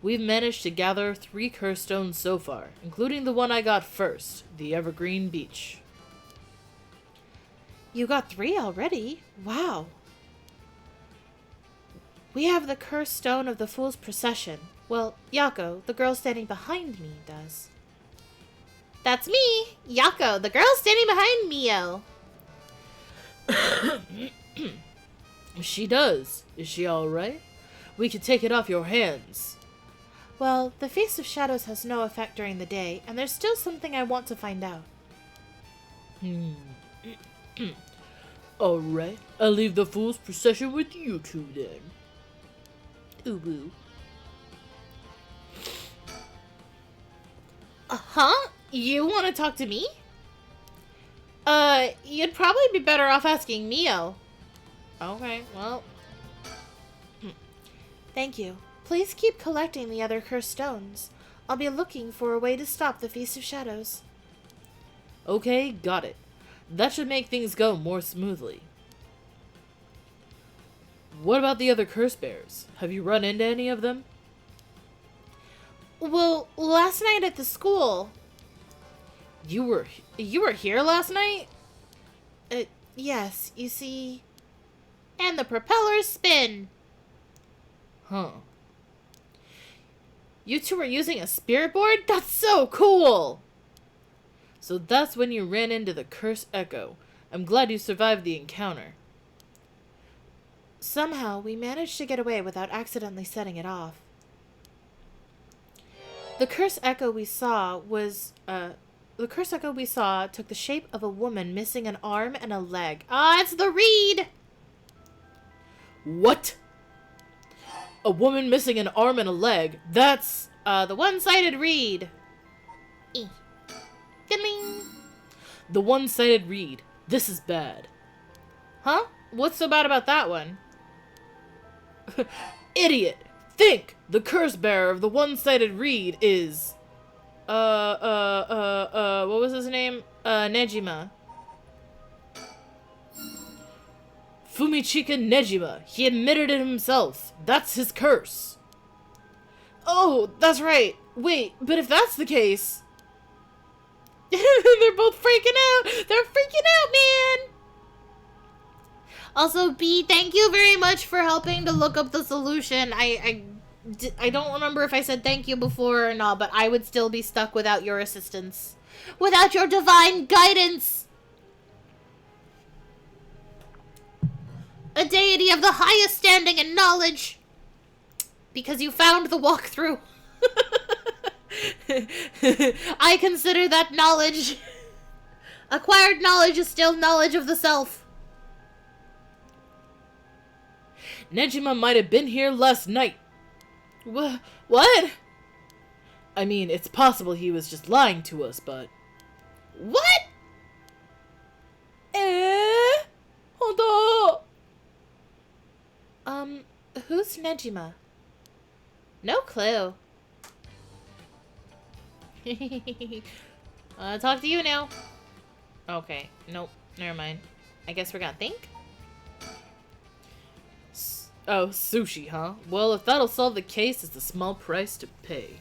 We've managed to gather 3 curse stones so far, including the one I got first, the Evergreen Beach. You got 3 already? Wow. We have the cursed stone of the Fool's Procession. Well, Yako, the girl standing behind me, does. That's me! Yako, the girl standing behind Mio. She does. Is she alright? We could take it off your hands. Well, the Feast of Shadows has no effect during the day, and there's still something I want to find out. Alright, I'll leave the Fool's Procession with you two then. Ubu. Huh? You want to talk to me? You'd probably be better off asking Mio. Okay, well. Thank you. Please keep collecting the other cursed stones. I'll be looking for a way to stop the Feast of Shadows. Okay, got it. That should make things go more smoothly. What about the other curse bears? Have you run into any of them? Well, last night at the school. You were here last night? Yes, you see. And the propellers spin. Huh. You two were using a spirit board? That's so cool! So that's when you ran into the cursed echo. I'm glad you survived the encounter. Somehow, we managed to get away without accidentally setting it off. The cursed echo we saw took the shape of a woman missing an arm and a leg. Ah, it's the reed! What? A woman missing an arm and a leg? That's... The one-sided reed. Ding. The one-sided reed. This is bad. Huh? What's so bad about that one? Idiot! Think! The curse bearer of the one-sided reed is... what was his name? Nejima. Fumichika Nejima. He admitted it himself. That's his curse. Oh, that's right. Wait, but if that's the case... They're both freaking out. They're freaking out, man. Also, B, thank you very much for helping to look up the solution. I don't remember if I said thank you before or not, but I would still be stuck without your assistance. Without your divine guidance. A deity of the highest standing and knowledge. Because you found the walkthrough. I consider that knowledge. Acquired knowledge is still knowledge of the self. Nejima might have been here last night. What? I mean, it's possible he was just lying to us, but... What? Hold on. Who's Nejima? No clue. Talk to you now. Okay, nope, never mind. I guess we're gonna think. Oh, sushi, huh? Well, if that'll solve the case, it's a small price to pay.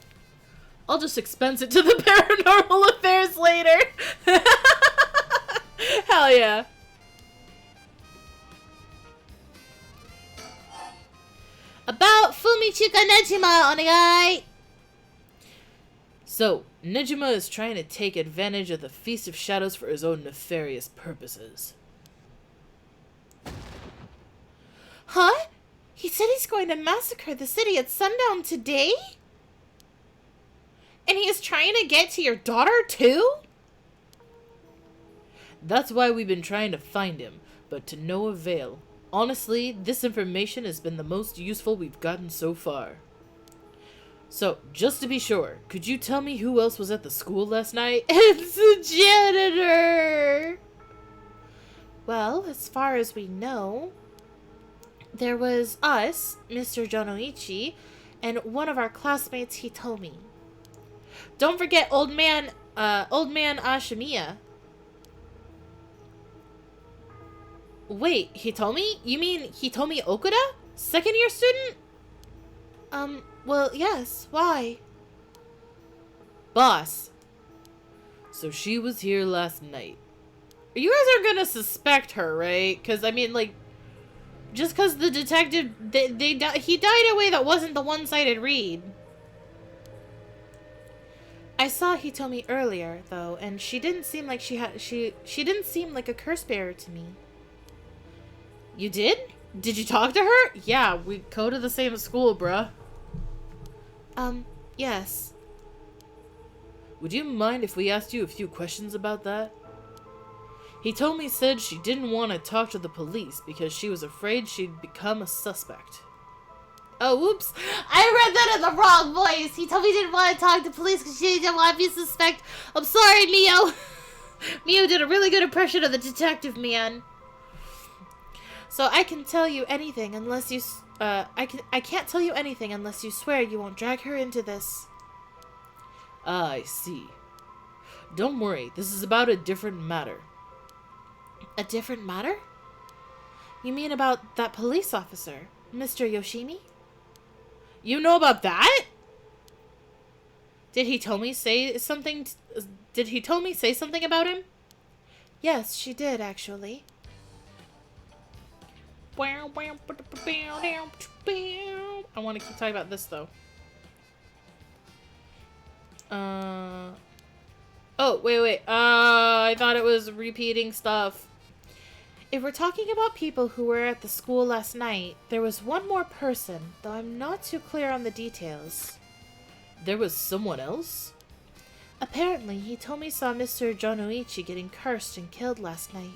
I'll just expense it to the paranormal affairs later. Hell yeah. About Fumichika Nejima, onegai! So, Nejima is trying to take advantage of the Feast of Shadows for his own nefarious purposes. Huh? He said he's going to massacre the city at sundown today? And he is trying to get to your daughter, too? That's why we've been trying to find him, but to no avail. Honestly, this information has been the most useful we've gotten so far. So, just to be sure, could you tell me who else was at the school last night? It's the janitor! Well, as far as we know, there was us, Mr. Jonoichi, and one of our classmates, Hitomi. Don't forget old man Ashimiya. Wait, Hitomi? You mean Hitomi Okuda? Second year student? Well, yes. Why? Boss. So she was here last night. You guys are gonna suspect her, right? Because, I mean, like, just because the detective, he died in a way that wasn't the one-sided read. I saw Hitomi earlier, though, and she didn't seem like she didn't seem like a curse bearer to me. You did? Did you talk to her? Yeah, we go to the same school, bruh. Yes. Would you mind if we asked you a few questions about that? Hitomi said she didn't want to talk to the police because she was afraid she'd become a suspect. Oh, whoops. I read that in the wrong voice. Hitomi didn't want to talk to police because she didn't want to be a suspect. I'm sorry, Mio. Mio did a really good impression of the detective man. So I can tell you anything unless you... I can't tell you anything unless you swear you won't drag her into this. Ah, I see. Don't worry, this is about a different matter. A different matter? You mean about that police officer, Mr. Yoshimi? You know about that? Did Hitomi say something? Did Hitomi say something about him? Yes, she did, actually. I want to keep talking about this, though. Oh, wait. I thought it was repeating stuff. If we're talking about people who were at the school last night, there was one more person, though I'm not too clear on the details. There was someone else? Apparently, he told me saw Mr. Jonoichi getting cursed and killed last night.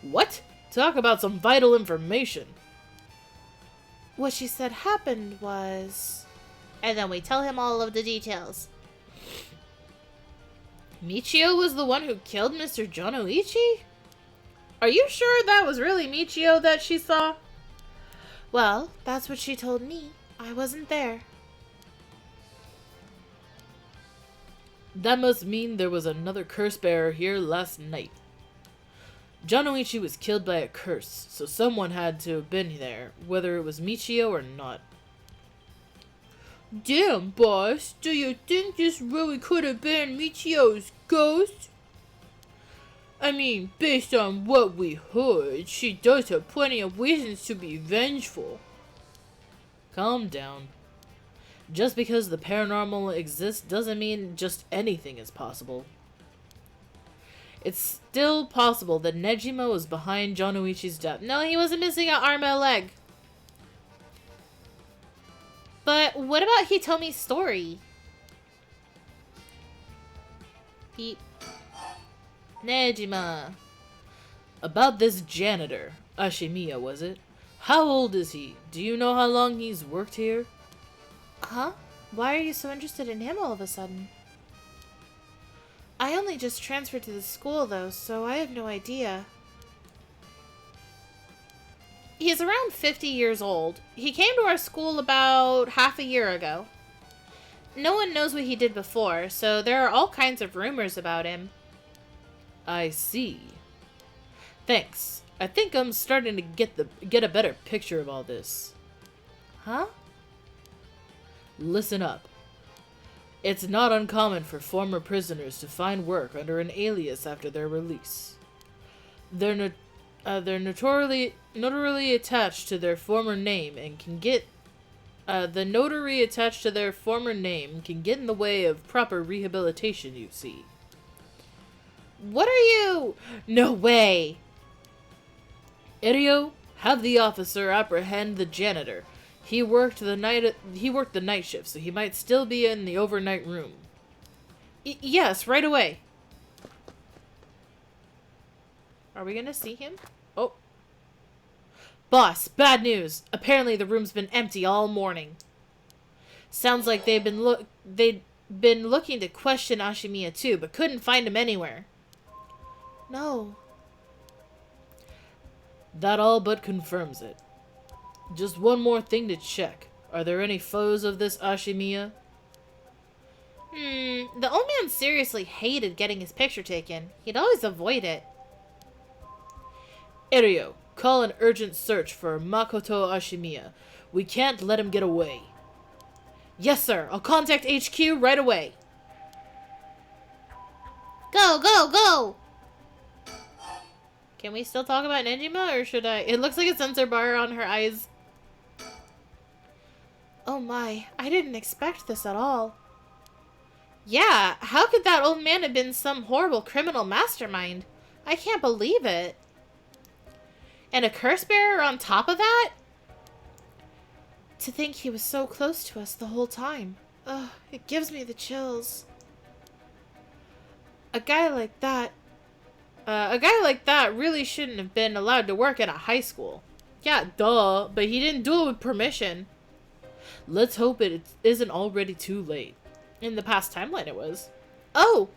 What? Talk about some vital information. What she said happened was... And then we tell him all of the details. Michio was the one who killed Mr. Jonoichi? Are you sure that was really Michio that she saw? Well, that's what she told me. I wasn't there. That must mean there was another curse bearer here last night. Jonoichi was killed by a curse, so someone had to have been there, whether it was Michio or not. Damn, boss, do you think this really could have been Michio's ghost? I mean, based on what we heard, she does have plenty of reasons to be vengeful. Calm down. Just because the paranormal exists doesn't mean just anything is possible. It's still possible that Nejima was behind Jonoichi's death. No, he wasn't missing an arm and a leg. But what about Hitomi's story? Beep. Nejima. About this janitor. Ashimiya, was it? How old is he? Do you know how long he's worked here? Huh? Why are you so interested in him all of a sudden? I only just transferred to the school, though, so I have no idea. He's around 50 years old. He came to our school about half a year ago. No one knows what he did before, so there are all kinds of rumors about him. I see. Thanks. I think I'm starting to get a better picture of all this. Huh? Listen up. It's not uncommon for former prisoners to find work under an alias after their release. They're notorily attached to their former name and can get the notary attached to their former name can get in the way of proper rehabilitation, you see. What are you? No way. Irio, have the officer apprehend the janitor. He worked the night shift, so he might still be in the overnight room. Yes, right away. Are we gonna see him? Oh. Boss, bad news. Apparently the room's been empty all morning. Sounds like they'd been looking to question Ashimiya too, but couldn't find him anywhere. No. That all but confirms it. Just one more thing to check. Are there any foes of this Ashimiya? The old man seriously hated getting his picture taken. He'd always avoid it. Irio, call an urgent search for Makoto Ashimiya. We can't let him get away. Yes, sir. I'll contact HQ right away. Go, go, go! Can we still talk about Nejima, or should I? It looks like a sensor bar on her eyes. Oh my, I didn't expect this at all. Yeah, how could that old man have been some horrible criminal mastermind? I can't believe it. And a curse bearer on top of that? To think he was so close to us the whole time. Ugh, it gives me the chills. A guy like that really shouldn't have been allowed to work at a high school. Yeah, duh, but he didn't do it with permission. Let's hope it isn't already too late. In the past timeline it was. Oh!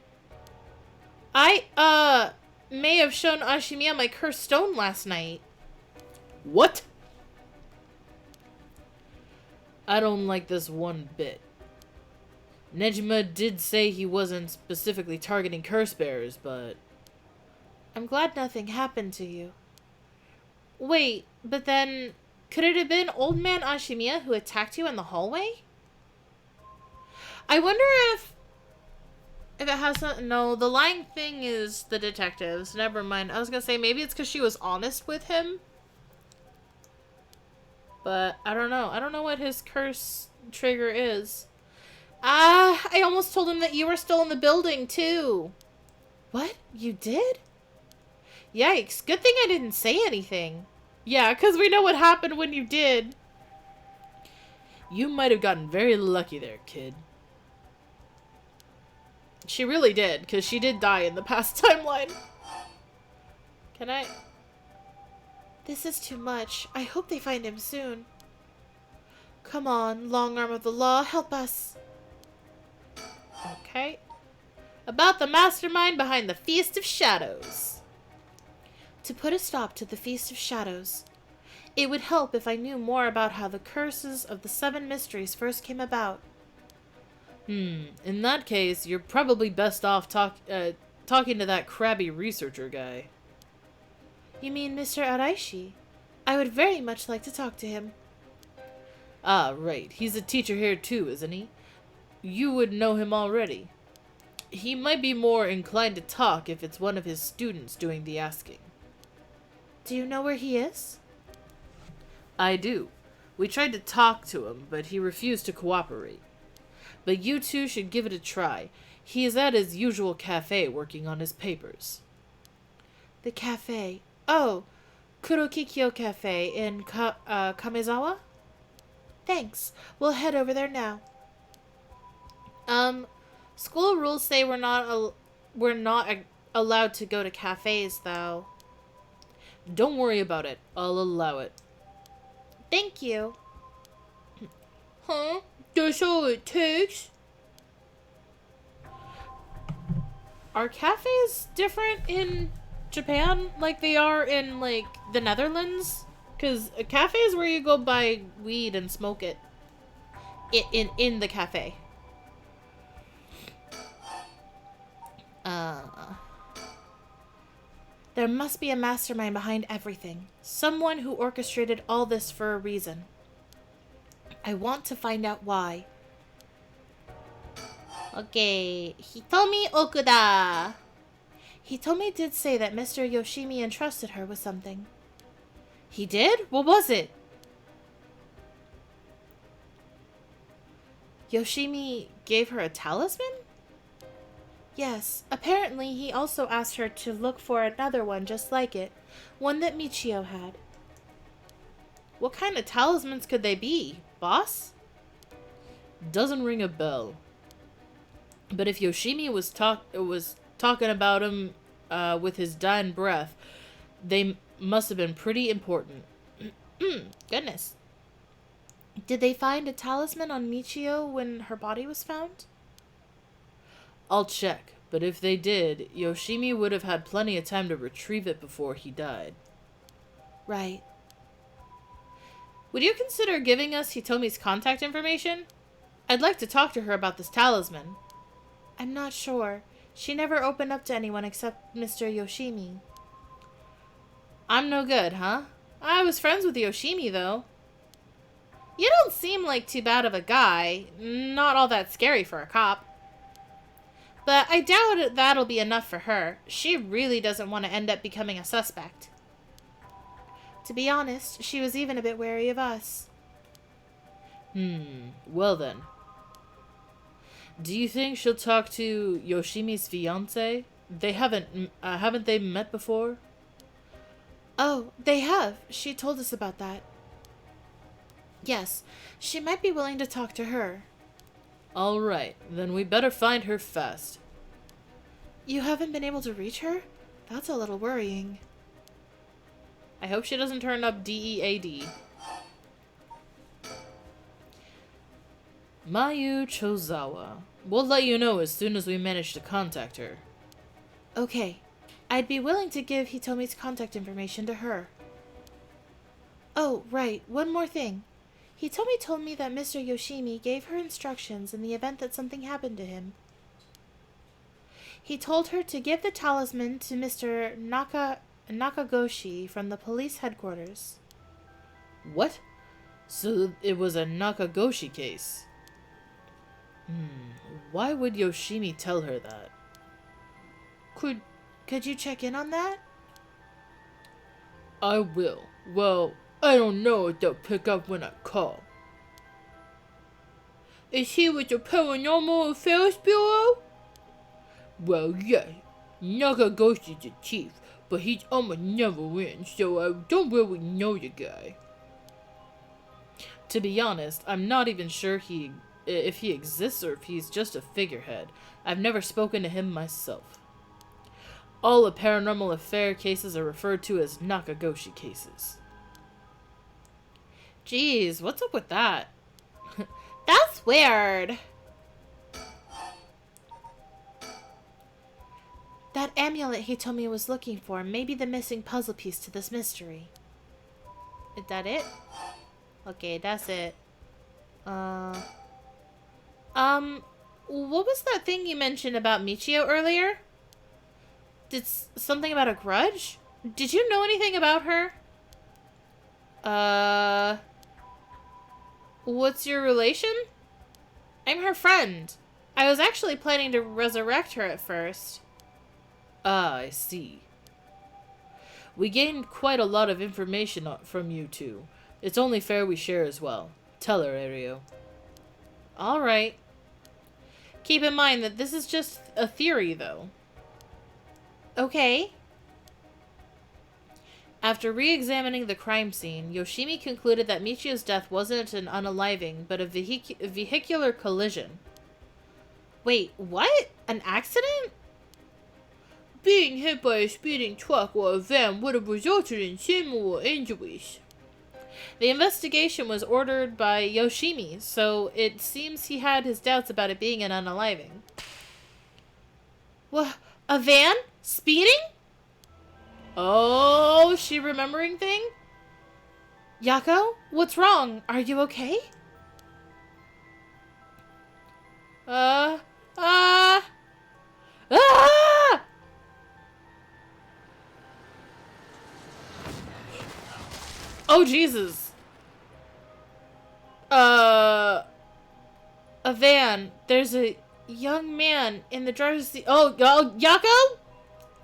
I, may have shown Ashimiya my cursed stone last night. What? I don't like this one bit. Nejima did say he wasn't specifically targeting curse bearers, but... I'm glad nothing happened to you. Wait, but then... Could it have been Old Man Ashimiya who attacked you in the hallway? I wonder if it has something... No, the lying thing is the detectives. Never mind. I was gonna say, maybe it's because she was honest with him. But I don't know. I don't know what his curse trigger is. Ah, I almost told him that you were still in the building, too. What? You did? Yikes, good thing I didn't say anything. Yeah, because we know what happened when you did. You might have gotten very lucky there, kid. She really did, because she did die in the past timeline. Can I? This is too much. I hope they find him soon. Come on, long arm of the law, help us. Okay. About the mastermind behind the Feast of Shadows. To put a stop to the Feast of Shadows, it would help if I knew more about how the curses of the 7 mysteries first came about. In that case, you're probably best off talking to that crabby researcher guy. You mean Mr. Araishi? I would very much like to talk to him. Ah, right. He's a teacher here too, isn't he? You would know him already. He might be more inclined to talk if it's one of his students doing the asking. Do you know where he is? I do. We tried to talk to him, but he refused to cooperate. But you two should give it a try. He is at his usual cafe working on his papers. The cafe. Oh, Kurokikyo Cafe in Kamezawa? Thanks. We'll head over there now. School rules say we're not allowed to go to cafes, though. Don't worry about it. I'll allow it. Thank you. Huh? That's all it takes? Are cafes different in Japan like they are in, like, the Netherlands? Because a cafe is where you go buy weed and smoke it. In the cafe. There must be a mastermind behind everything. Someone who orchestrated all this for a reason. I want to find out why. Okay, Hitomi Okuda. Hitomi did say that Mr. Yoshimi entrusted her with something. He did? What was it? Yoshimi gave her a talisman? Yes, apparently he also asked her to look for another one just like it, one that Michio had. What kind of talismans could they be, boss? Doesn't ring a bell. But if Yoshimi was talking about him with his dying breath, they must have been pretty important. Goodness. Did they find a talisman on Michio when her body was found? I'll check, but if they did, Yoshimi would have had plenty of time to retrieve it before he died. Right. Would you consider giving us Hitomi's contact information? I'd like to talk to her about this talisman. I'm not sure. She never opened up to anyone except Mr. Yoshimi. I'm no good, huh? I was friends with Yoshimi, though. You don't seem like too bad of a guy. Not all that scary for a cop. But I doubt that'll be enough for her. She really doesn't want to end up becoming a suspect. To be honest, she was even a bit wary of us. Well then. Do you think she'll talk to Yoshimi's fiancé? Haven't they met before? Oh, they have. She told us about that. Yes, she might be willing to talk to her. Alright, then we better find her fast. You haven't been able to reach her? That's a little worrying. I hope she doesn't turn up DEAD. Mayu Chozawa. We'll let you know as soon as we manage to contact her. Okay. I'd be willing to give Hitomi's contact information to her. Oh, right. One more thing. Hitomi told me that Mr. Yoshimi gave her instructions in the event that something happened to him. He told her to give the talisman to Mr. Nakagoshi from the police headquarters. What? So it was a Nakagoshi case. Why would Yoshimi tell her that? Could you check in on that? I will. Well, I don't know if they'll pick up when I call. Is he with the Paranormal Affairs Bureau? Well, yeah. Nakagoshi's the chief, but he's almost never in, so I don't really know the guy. To be honest, I'm not even sure if he exists or if he's just a figurehead. I've never spoken to him myself. All the paranormal affair cases are referred to as Nakagoshi cases. Jeez, what's up with that? That's weird. That amulet he told me he was looking for may be the missing puzzle piece to this mystery. Is that it? Okay, that's it. What was that thing you mentioned about Michio earlier? Did something about a grudge? Did you know anything about her? What's your relation? I'm her friend. I was actually planning to resurrect her at first. Ah, I see. We gained quite a lot of information from you two. It's only fair we share as well. Tell her, Ario. Alright. Keep in mind that this is just a theory, though. Okay. After re-examining the crime scene, Yoshimi concluded that Michio's death wasn't an unaliving, but a vehicular collision. Wait, what? An accident? Being hit by a speeding truck or a van would have resulted in similar injuries. The investigation was ordered by Yoshimi, so it seems he had his doubts about it being an unaliving. What? A van? Speeding? Oh, is she remembering thing? Yako, what's wrong? Are you okay? Ah! Oh, Jesus. A van. There's a young man in the driver's seat. Oh, Yako?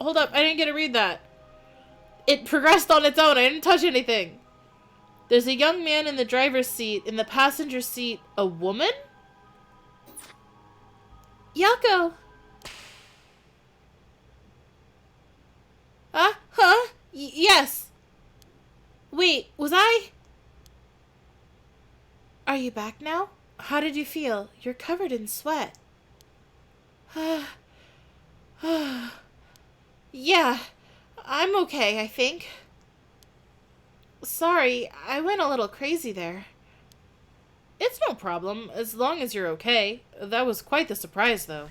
Hold up, I didn't get to read that. It progressed on its own. I didn't touch anything. There's a young man in the driver's seat. In the passenger seat, a woman? Yako! Huh? Yes. Wait, was I? Are you back now? How did you feel? You're covered in sweat. Yeah, I'm okay, I think. Sorry, I went a little crazy there. It's no problem, as long as you're okay. That was quite the surprise, though.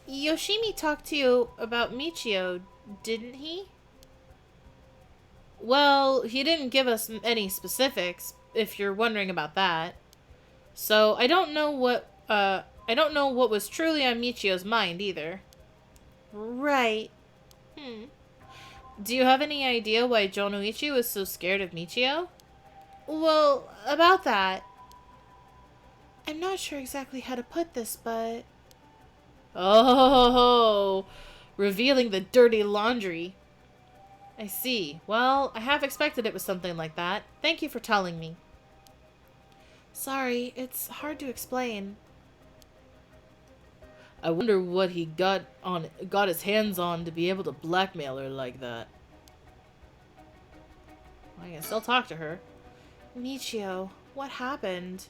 Yoshimi talked to you about Michio, didn't he? Well, he didn't give us any specifics, if you're wondering about that. So, I don't know what was truly on Michio's mind, either. Right. Do you have any idea why Jonoichi was so scared of Michio? Well, about that, I'm not sure exactly how to put this, but... Oh, revealing the dirty laundry. I see. Well, I half expected it was something like that. Thank you for telling me. Sorry, it's hard to explain. I wonder what he got his hands on to be able to blackmail her like that. I can still talk to her. Michio, what happened?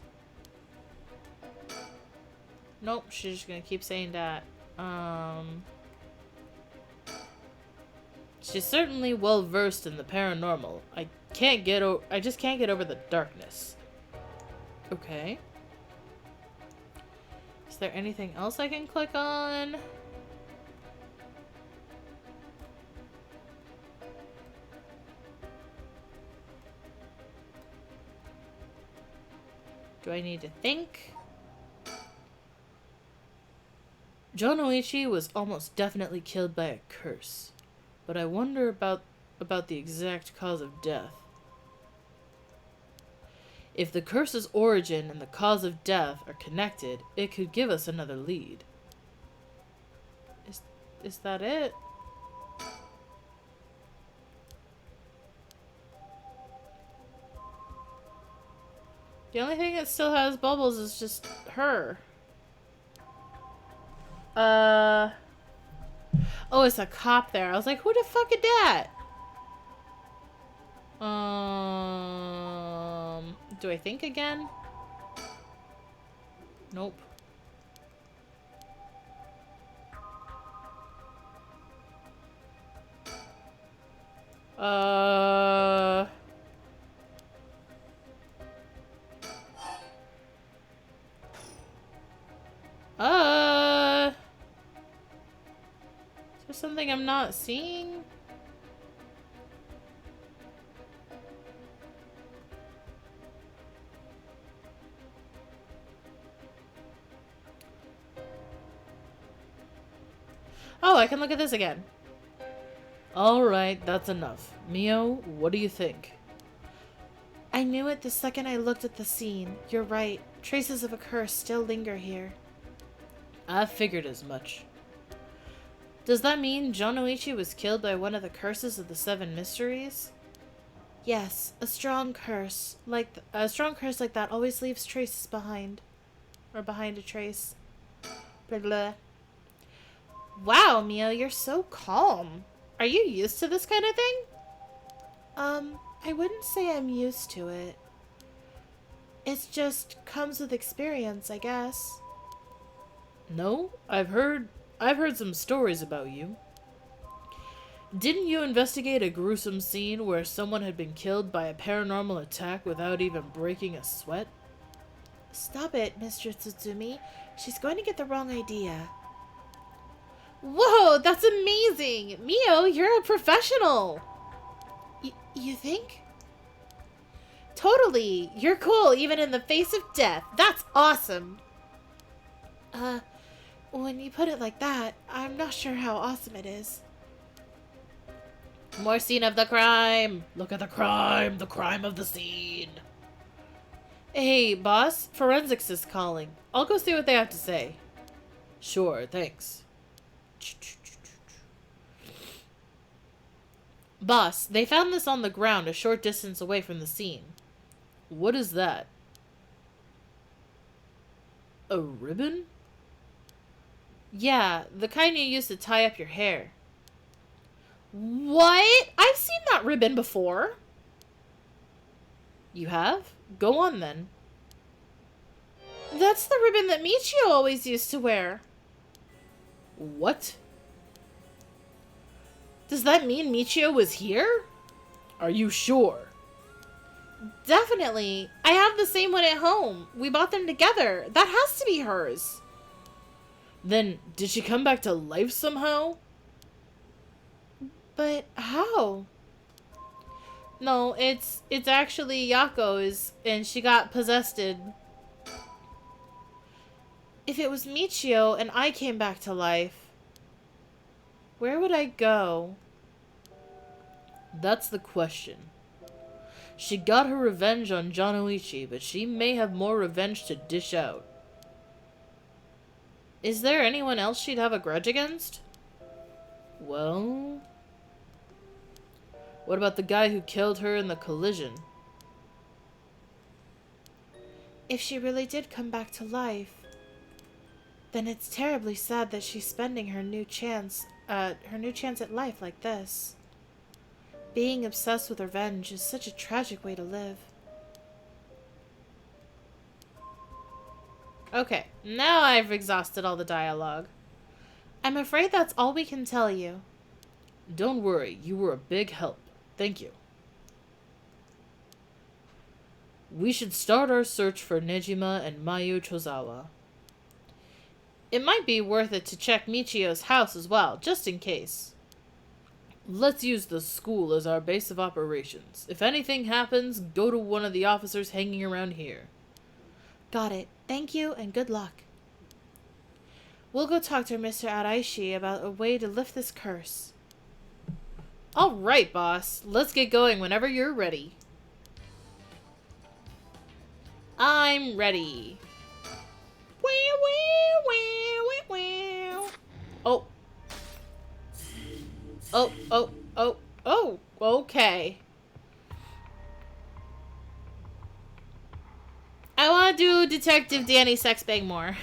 Nope, she's just gonna keep saying that. She's certainly well versed in the paranormal. I just can't get over the darkness. Okay. Is there anything else I can click on? Do I need to think? Jonoichi was almost definitely killed by a curse, but I wonder about the exact cause of death. If the curse's origin and the cause of death are connected, it could give us another lead. Is that it? The only thing that still has bubbles is just her. Oh, it's a cop there. I was like, who the fuck is that? Do I think again? Nope. Uh... Is there something I'm not seeing? Oh, I can look at this again. Alright, that's enough. Mio, what do you think? I knew it the second I looked at the scene. You're right. Traces of a curse still linger here. I figured as much. Does that mean Jonoichi was killed by one of the curses of the Seven Mysteries? Yes, a strong curse like that always leaves traces behind. Or behind a trace. Blah blah. Wow, Mio, you're so calm. Are you used to this kind of thing? I wouldn't say I'm used to it. It just comes with experience, I guess. No, I've heard some stories about you. Didn't you investigate a gruesome scene where someone had been killed by a paranormal attack without even breaking a sweat? Stop it, Mr. Tsutsumi. She's going to get the wrong idea. Whoa, that's amazing! Mio, you're a professional! You think? Totally! You're cool, even in the face of death. That's awesome! When you put it like that, I'm not sure how awesome it is. More scene of the crime! Look at the crime of the scene! Hey, boss, forensics is calling. I'll go see what they have to say. Sure, thanks. Boss, they found this on the ground a short distance away from the scene. What is that? A ribbon? Yeah, the kind you use to tie up your hair. What? I've seen that ribbon before. You have? Go on then. That's the ribbon that Michio always used to wear. What? Does that mean Michio was here? Are you sure? Definitely. I have the same one at home. We bought them together. That has to be hers. Then, did she come back to life somehow? But how? No, it's actually Yako's, and she got possessed. If it was Michio and I came back to life, where would I go? That's the question. She got her revenge on Jonoichi, but she may have more revenge to dish out. Is there anyone else she'd have a grudge against? Well... what about the guy who killed her in the collision? If she really did come back to life, then it's terribly sad that she's spending her new chance at life like this. Being obsessed with revenge is such a tragic way to live. Okay, now I've exhausted all the dialogue. I'm afraid that's all we can tell you. Don't worry, you were a big help. Thank you. We should start our search for Nejima and Mayu Chozawa. It might be worth it to check Michio's house as well, just in case. Let's use the school as our base of operations. If anything happens, go to one of the officers hanging around here. Got it. Thank you and good luck. We'll go talk to Mr. Araishi about a way to lift this curse. Alright, boss. Let's get going whenever you're ready. I'm ready. Oh. Oh, okay. I want to do Detective Danny Sexbang more.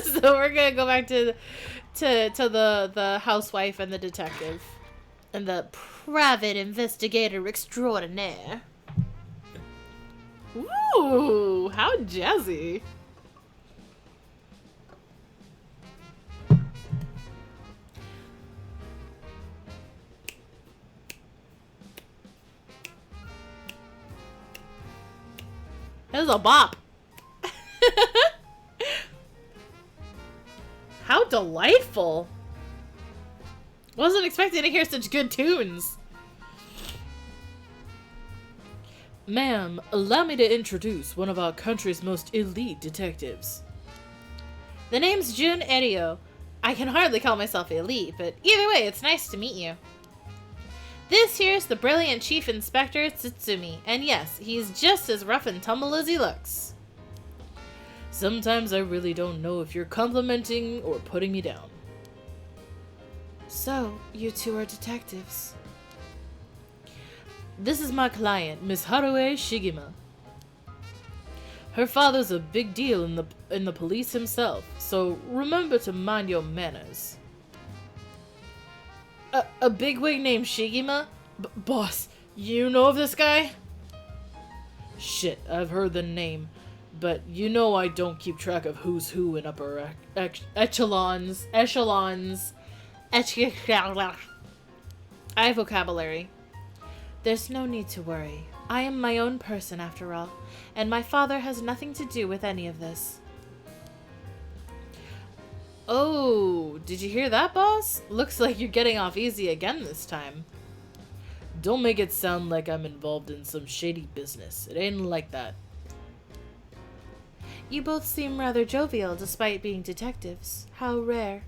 So we're gonna go back to the housewife and the detective and the private investigator extraordinaire. Ooh, how jazzy. That was a bop. How delightful. Wasn't expecting to hear such good tunes. Ma'am, allow me to introduce one of our country's most elite detectives. The name's Jun Erio. I can hardly call myself elite, but either way, it's nice to meet you. This here's the brilliant Chief Inspector Tsutsumi, and yes, he's just as rough and tumble as he looks. Sometimes I really don't know if you're complimenting or putting me down. So, you two are detectives. This is my client, Miss Harue Shigima. Her father's a big deal in the police himself, so remember to mind your manners. A bigwig named Shigima? Boss, you know of this guy? Shit, I've heard the name, but you know I don't keep track of who's who in upper echelons. I have vocabulary. There's no need to worry. I am my own person after all, and my father has nothing to do with any of this. Oh, did you hear that, boss? Looks like you're getting off easy again this time. Don't make it sound like I'm involved in some shady business. It ain't like that. You both seem rather jovial despite being detectives. How rare.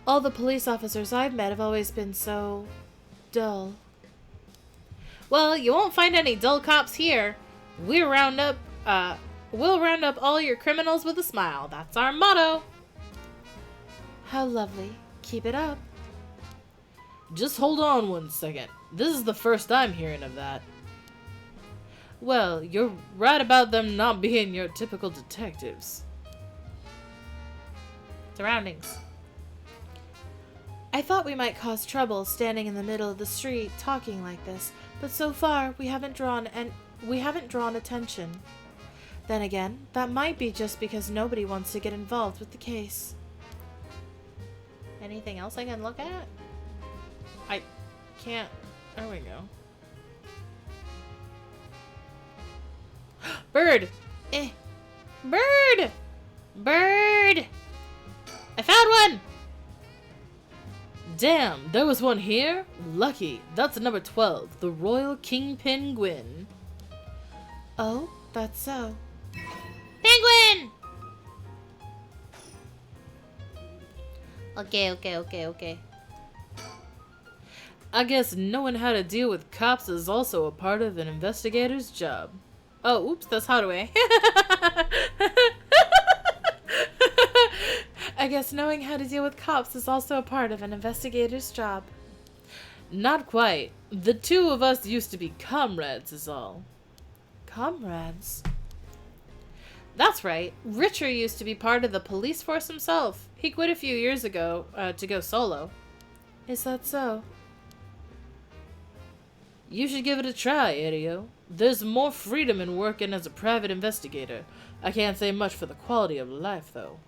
All the police officers I've met have always been so dull. Well, you won't find any dull cops here. We'll round up all your criminals with a smile. That's our motto. How lovely. Keep it up. Just hold on one second. This is the first I'm hearing of that. Well, you're right about them not being your typical detectives. Surroundings. I thought we might cause trouble standing in the middle of the street talking like this, but so far we haven't drawn attention. Then again, that might be just because nobody wants to get involved with the case. Anything else I can look at? I can't. There we go. Bird! Bird! Bird! I found one! Damn, there was one here? Lucky. That's number 12, the Royal Kingpin Gwyn. Oh, that's so. Penguin! Okay. I guess knowing how to deal with cops is also a part of an investigator's job. Oh, oops, that's Haruwe. I guess knowing how to deal with cops is also a part of an investigator's job. Not quite. The two of us used to be comrades is all. Comrades? That's right. Richard used to be part of the police force himself. He quit a few years ago to go solo. Is that so? You should give it a try, Erio. There's more freedom in working as a private investigator. I can't say much for the quality of life, though.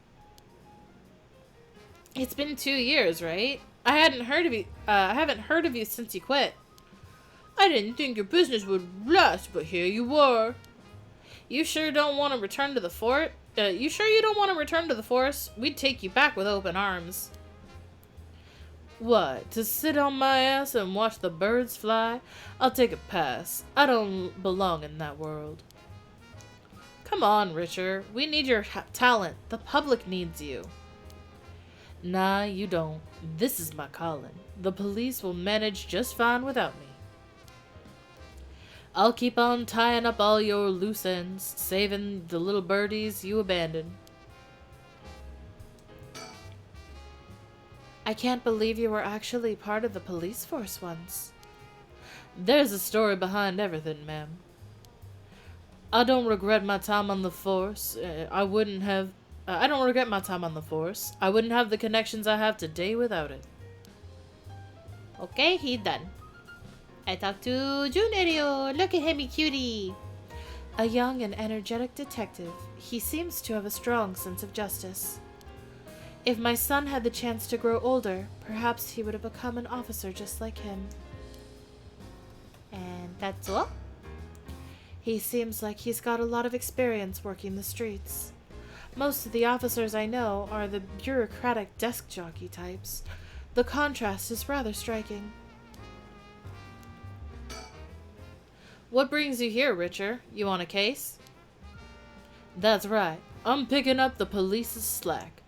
It's been 2 years, right? I haven't heard of you since you quit. I didn't think your business would last, but here you are. You sure don't want to return to the fort? You sure you don't want to return to the force? We'd take you back with open arms. What, to sit on my ass and watch the birds fly? I'll take a pass. I don't belong in that world. Come on, Richard. We need your talent. The public needs you. Nah, you don't. This is my calling. The police will manage just fine without me. I'll keep on tying up all your loose ends, saving the little birdies you abandoned. I can't believe you were actually part of the police force once. There's a story behind everything, ma'am. I don't regret my time on the force. I wouldn't have. I don't regret my time on the force. I wouldn't have the connections I have today without it. Okay, he done. I talked to Junerio. Look at him, he cutie. A young and energetic detective, he seems to have a strong sense of justice. If my son had the chance to grow older, perhaps he would have become an officer just like him. And that's all? He seems like he's got a lot of experience working the streets. Most of the officers I know are the bureaucratic desk jockey types. The contrast is rather striking. What brings you here, Richard? You on a case? That's right. I'm picking up the police's slack.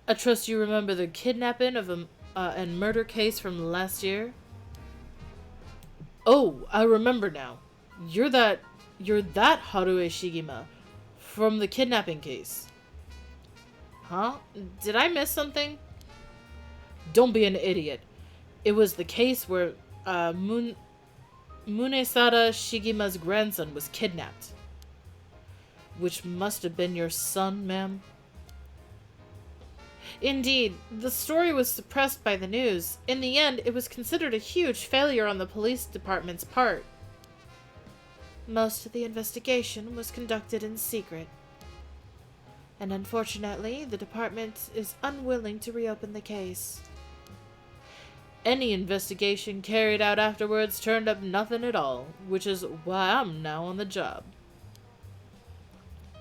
I trust you remember the kidnapping of and murder case from last year? Oh, I remember now. You're that Harue Shigima from the kidnapping case. Huh? Did I miss something? Don't be an idiot. It was the case where Munesada Shigima's grandson was kidnapped. Which must have been your son, ma'am. Indeed, the story was suppressed by the news. In the end, it was considered a huge failure on the police department's part. Most of the investigation was conducted in secret. And unfortunately, the department is unwilling to reopen the case. Any investigation carried out afterwards turned up nothing at all, which is why I'm now on the job.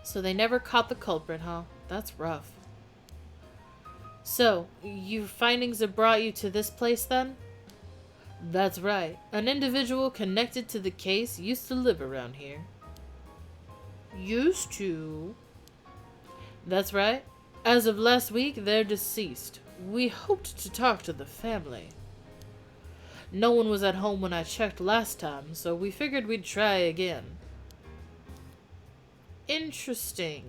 So they never caught the culprit, huh? That's rough. So, your findings have brought you to this place then? That's right. An individual connected to the case used to live around here. Used to? That's right. As of last week, they're deceased. We hoped to talk to the family. No one was at home when I checked last time, so we figured we'd try again. Interesting.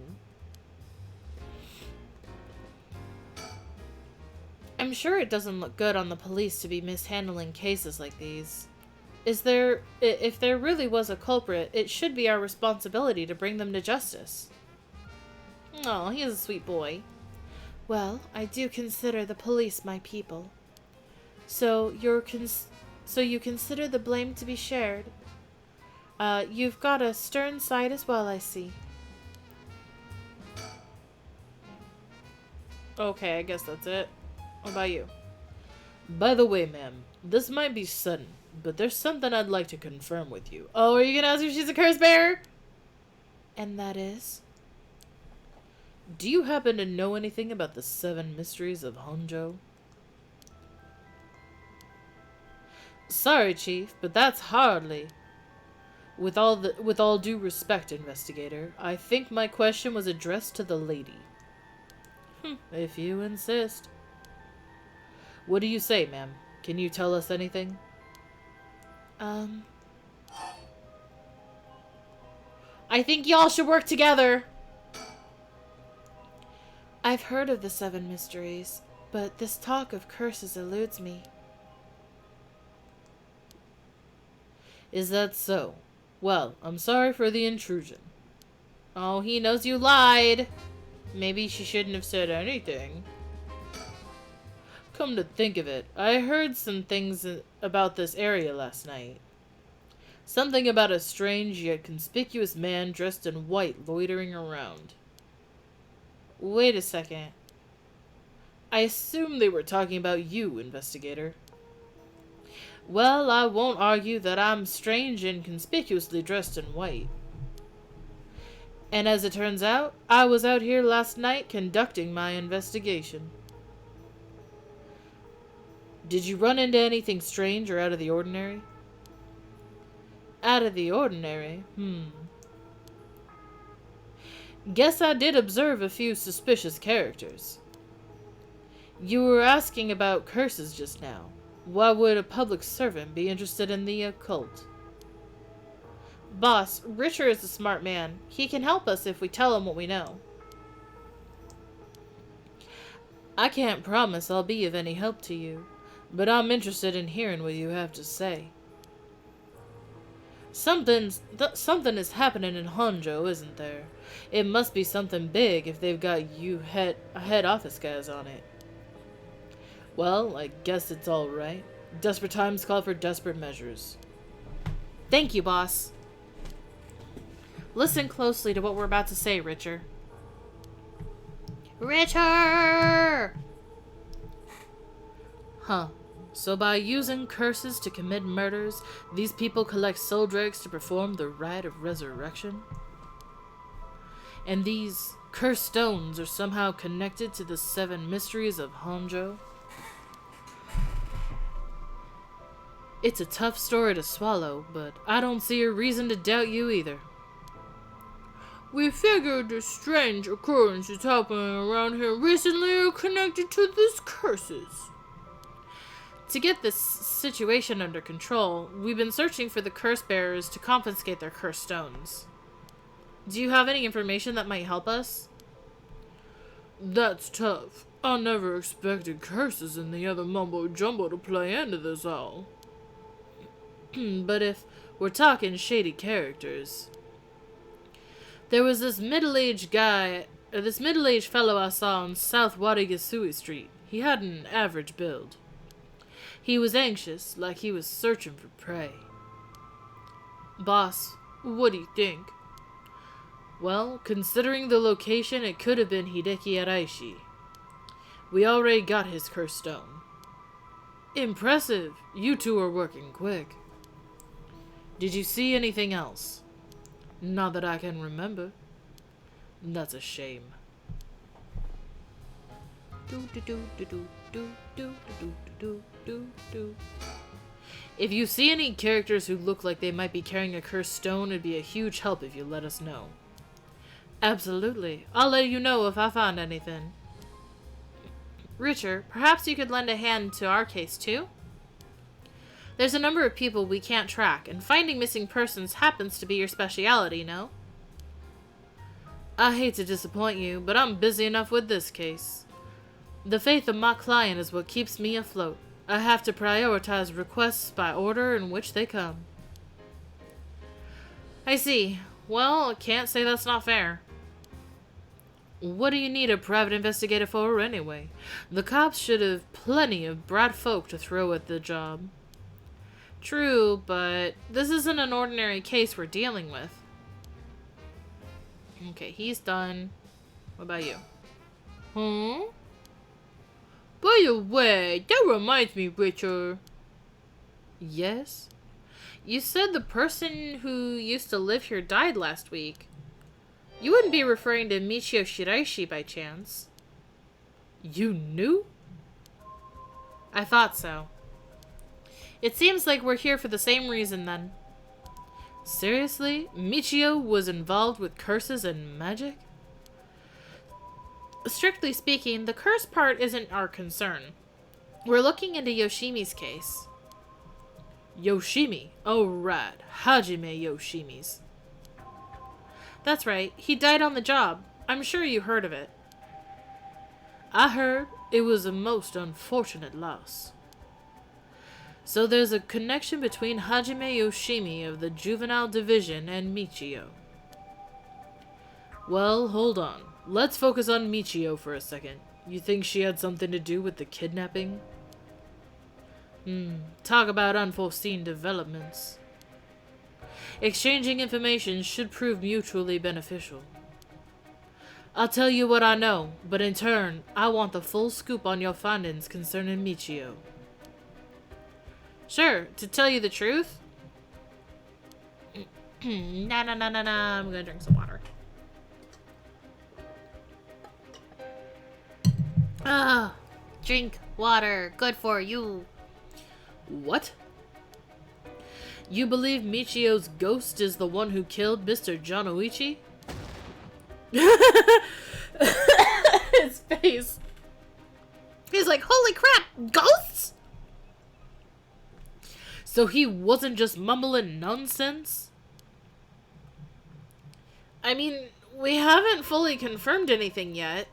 I'm sure it doesn't look good on the police to be mishandling cases like these. If there really was a culprit, it should be our responsibility to bring them to justice. Oh, he is a sweet boy. Well, I do consider the police my people. So you consider the blame to be shared. You've got a stern side as well, I see. Okay, I guess that's it. What about you? By the way, ma'am, this might be sudden, but there's something I'd like to confirm with you. Oh, are you gonna ask if she's a curse bearer? And that is? Do you happen to know anything about the 7 mysteries of Honjo? Sorry, Chief, but that's hardly... With all due respect, investigator, I think my question was addressed to the lady. If you insist. What do you say, ma'am? Can you tell us anything? I think y'all should work together. I've heard of the 7 mysteries, but this talk of curses eludes me. Is that so? Well, I'm sorry for the intrusion. Oh, he knows you lied. Maybe she shouldn't have said anything. Come to think of it, I heard some things about this area last night. Something about a strange yet conspicuous man dressed in white loitering around. Wait a second. I assume they were talking about you, investigator. Well, I won't argue that I'm strange and conspicuously dressed in white. And as it turns out, I was out here last night conducting my investigation. Did you run into anything strange or out of the ordinary? Out of the ordinary? Guess I did observe a few suspicious characters. You were asking about curses just now. Why would a public servant be interested in the occult? Boss, Richard is a smart man. He can help us if we tell him what we know. I can't promise I'll be of any help to you, but I'm interested in hearing what you have to say. Something is happening in Honjo, isn't there? It must be something big if they've got head office guys on it. Well, I guess it's all right. Desperate times call for desperate measures. Thank you, boss. Listen closely to what we're about to say, Richer. Richer! Huh. So by using curses to commit murders, these people collect soul dregs to perform the rite of resurrection? And these cursed stones are somehow connected to the 7 mysteries of Honjo? It's a tough story to swallow, but I don't see a reason to doubt you either. We figured the strange occurrences happening around here recently are connected to these curses. To get this situation under control, we've been searching for the curse bearers to confiscate their cursed stones. Do you have any information that might help us? That's tough. I never expected curses and the other mumbo-jumbo to play into this all. But if we're talking shady characters... There was this middle-aged fellow I saw on South Warigasui Street. He had an average build. He was anxious, like he was searching for prey. Boss, what do you think? Well, considering the location, it could have been Hideki Araishi. We already got his cursed stone. Impressive. You two are working quick. Did you see anything else? Not that I can remember. That's a shame. If you see any characters who look like they might be carrying a cursed stone, it'd be a huge help if you let us know. Absolutely. I'll let you know if I find anything. Richer, perhaps you could lend a hand to our case too? There's a number of people we can't track, and finding missing persons happens to be your speciality, no? I hate to disappoint you, but I'm busy enough with this case. The faith of my client is what keeps me afloat. I have to prioritize requests by order in which they come. I see. Well, I can't say that's not fair. What do you need a private investigator for anyway? The cops should have plenty of bright folk to throw at the job. True, but this isn't an ordinary case we're dealing with. Okay, he's done. What about you? Huh? By the way, that reminds me, Richard. Yes? You said the person who used to live here died last week. You wouldn't be referring to Michio Shiraishi by chance? You knew? I thought so. It seems like we're here for the same reason then. Seriously? Michio was involved with curses and magic? Strictly speaking, the curse part isn't our concern. We're looking into Yoshimi's case. Yoshimi? Oh right, Hajime Yoshimi's. That's right, he died on the job. I'm sure you heard of it. I heard. It was a most unfortunate loss. So there's a connection between Hajime Yoshimi of the Juvenile Division and Michio. Well, hold on. Let's focus on Michio for a second. You think she had something to do with the kidnapping? Talk about unforeseen developments. Exchanging information should prove mutually beneficial. I'll tell you what I know, but in turn, I want the full scoop on your findings concerning Michio. Sure, to tell you the truth? Nah, I'm gonna drink some water. Ah, drink water. Good for you. What? You believe Michio's ghost is the one who killed Mr. Jonoichi? His face. He's like, holy crap, ghosts? So he wasn't just mumbling nonsense? I mean, we haven't fully confirmed anything yet.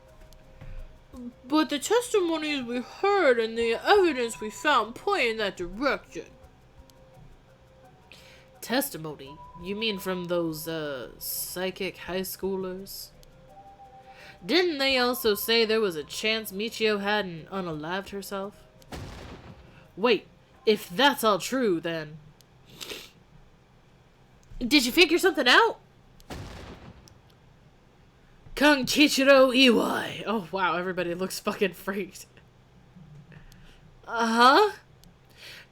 But the testimonies we heard and the evidence we found point in that direction. Testimony? You mean from those, psychic high schoolers? Didn't they also say there was a chance Michio hadn't unalived herself? Wait, if that's all true, then... Did you figure something out? Kung Chichiro Iwai. Oh, wow, everybody looks fucking freaked. Uh-huh.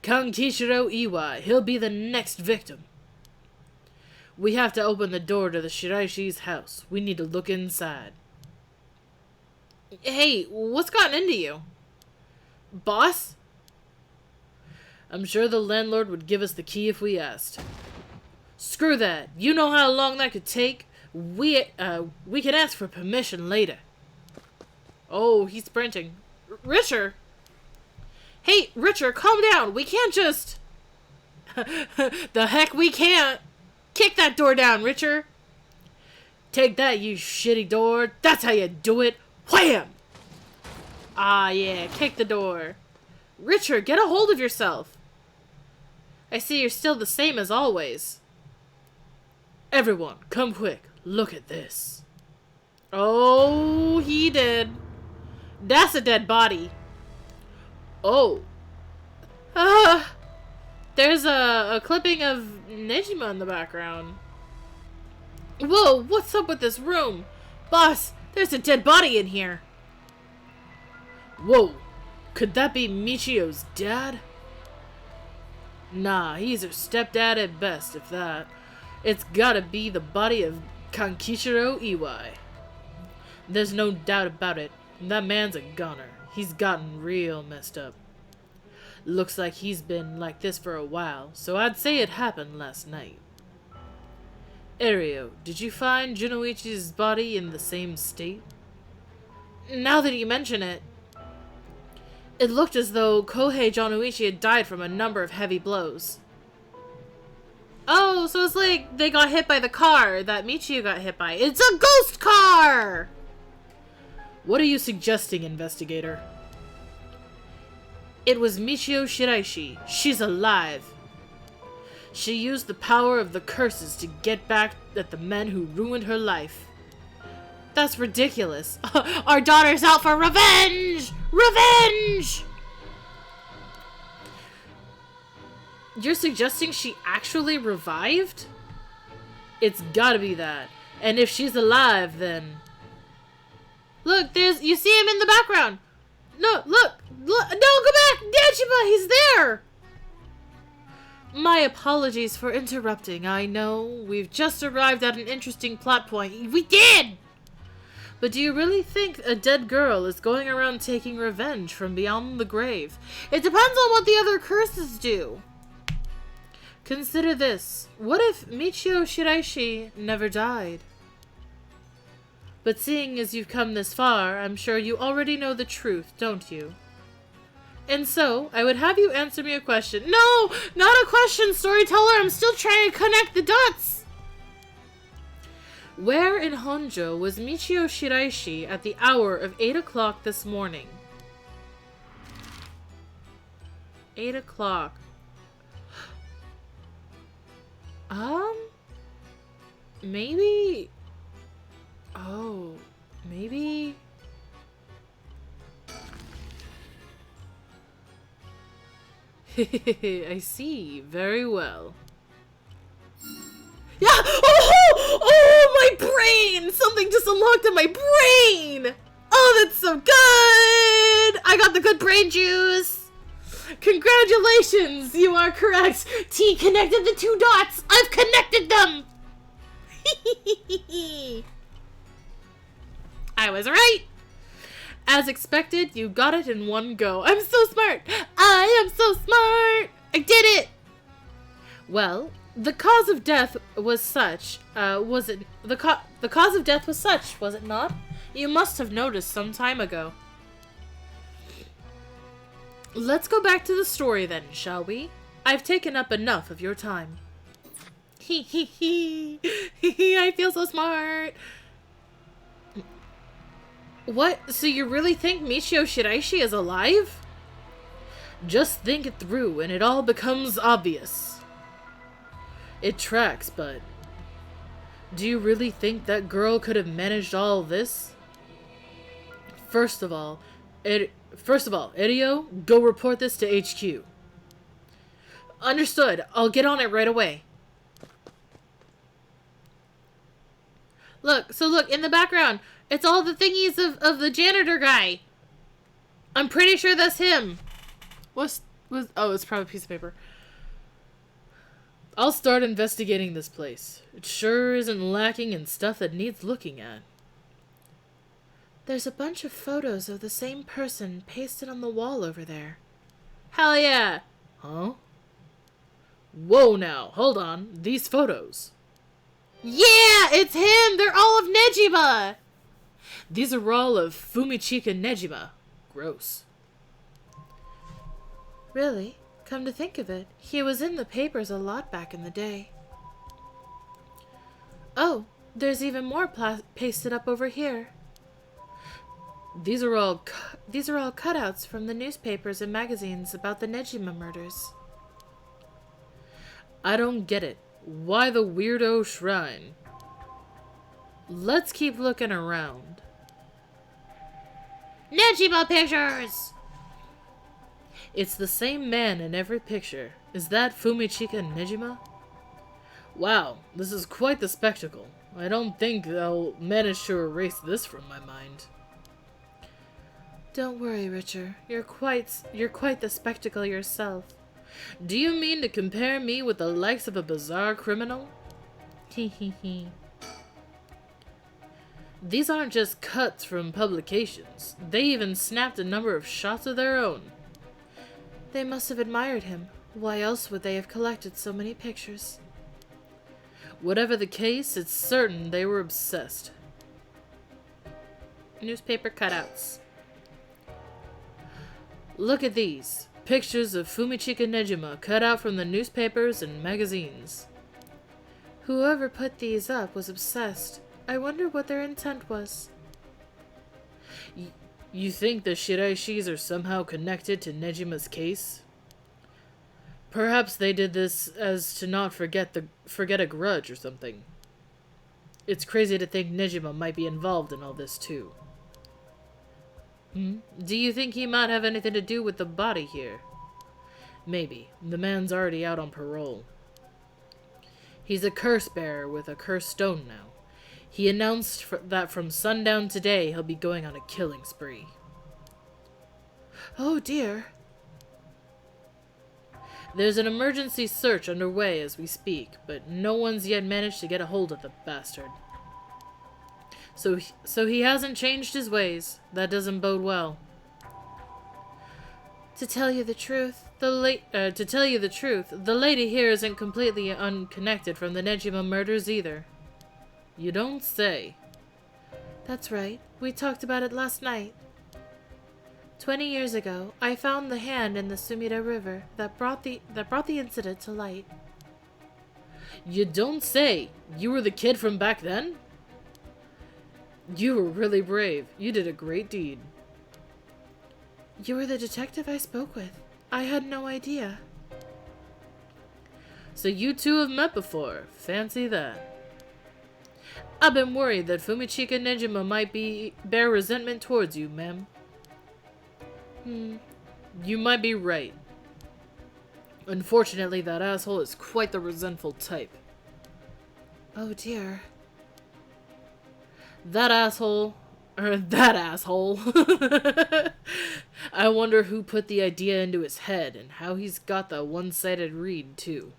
Kung Chichiro Iwai. He'll be the next victim. We have to open the door to the Shiraishi's house. We need to look inside. Hey, what's gotten into you? Boss? I'm sure the landlord would give us the key if we asked. Screw that. You know how long that could take? We can ask for permission later. Oh, he's sprinting. Richard! Hey, Richard, calm down. We can't just... The heck we can't. Kick that door down, Richard. Take that, you shitty door. That's how you do it. Wham! Ah, yeah, kick the door. Richard, get a hold of yourself. I see you're still the same as always. Everyone, come quick. Look at this. Oh, he did. That's a dead body. Oh. Ah. There's a clipping of Nejima in the background. Whoa, what's up with this room? Boss, there's a dead body in here. Whoa, could that be Michio's dad? Nah, he's her stepdad at best, if that. It's gotta be the body of Kankichiro Iwai. There's no doubt about it. That man's a goner. He's gotten real messed up. Looks like he's been like this for a while, so I'd say it happened last night. Ario, did you find Junoichi's body in the same state? Now that you mention it, it looked as though Kohei Jonoichi had died from a number of heavy blows. Oh, so it's like they got hit by the car that Michio got hit by. It's a ghost car! What are you suggesting, investigator? It was Michio Shiraishi. She's alive. She used the power of the curses to get back at the men who ruined her life. That's ridiculous. Our daughter's out for revenge! Revenge! You're suggesting she actually revived? It's gotta be that. And if she's alive, then... Look, you see him in the background. No, look, no, go back! Dejima, he's there! My apologies for interrupting. I know we've just arrived at an interesting plot point. We did! But do you really think a dead girl is going around taking revenge from beyond the grave? It depends on what the other curses do. Consider this. What if Michio Shiraishi never died? But seeing as you've come this far, I'm sure you already know the truth, don't you? And so, I would have you answer me a question. No! Not a question, storyteller! I'm still trying to connect the dots! Where in Honjo was Michio Shiraishi at the hour of 8 o'clock this morning? 8 o'clock. Maybe... Oh, maybe... I see. Very well. Yeah! Oh! Oh, my brain! Something just unlocked in my brain! Oh, that's so good! I got the good brain juice! Congratulations! You are correct! T connected the two dots! I've connected them! I was right! As expected, you got it in one go. I'm so smart! I am so smart! I did it! Well, the cause of death was such, was it... The cause of death was such, was it not? You must have noticed some time ago. Let's go back to the story then, shall we? I've taken up enough of your time. Hee hee hee. I feel so smart. What? So you really think Michio Shiraishi is alive? Just think it through and it all becomes obvious. It tracks, but do you really think that girl could have managed all this? First of all, Idio, go report this to HQ. Understood. I'll get on it right away. Look, in the background, it's all the thingies of the janitor guy. I'm pretty sure that's him. Oh, it's probably a piece of paper. I'll start investigating this place. It sure isn't lacking in stuff that needs looking at. There's a bunch of photos of the same person pasted on the wall over there. Hell yeah! Huh? Whoa now, hold on. These photos. Yeah, it's him! They're all of Nejima! These are all of Fumichika Nejima. Gross. Really? Come to think of it, he was in the papers a lot back in the day. Oh, there's even more pasted up over here. These are all cutouts from the newspapers and magazines about the Nejima murders. I don't get it. Why the weirdo shrine? Let's keep looking around. Nejima pictures! It's the same man in every picture. Is that Fumichika Nejima? Wow, this is quite the spectacle. I don't think I'll manage to erase this from my mind. Don't worry, Richard. You're quite the spectacle yourself. Do you mean to compare me with the likes of a bizarre criminal? Hee. These aren't just cuts from publications. They even snapped a number of shots of their own. They must have admired him. Why else would they have collected so many pictures? Whatever the case, it's certain they were obsessed. Newspaper cutouts. Look at these. Pictures of Fumichika Nejima cut out from the newspapers and magazines. Whoever put these up was obsessed. I wonder what their intent was. You think the Shiraishis are somehow connected to Nejima's case? Perhaps they did this as to not forget a grudge or something. It's crazy to think Nejima might be involved in all this too. Do you think he might have anything to do with the body here? Maybe. The man's already out on parole. He's a curse bearer with a cursed stone now. He announced that from sundown today he'll be going on a killing spree. Oh dear. There's an emergency search underway as we speak, but no one's yet managed to get a hold of the bastard. So he hasn't changed his ways. That doesn't bode well. To tell you the truth, the lady here isn't completely unconnected from the Nejima murders either. You don't say. That's right. We talked about it last night. 20 years ago, I found the hand in the Sumida River that brought the incident to light. You don't say. You were the kid from back then? You were really brave. You did a great deed. You were the detective I spoke with. I had no idea. So you two have met before. Fancy that. I've been worried that Fumichika Nejima might bear resentment towards you, ma'am. You might be right. Unfortunately, that asshole is quite the resentful type. Oh dear. That asshole. I wonder who put the idea into his head and how he's got that one-sided read, too.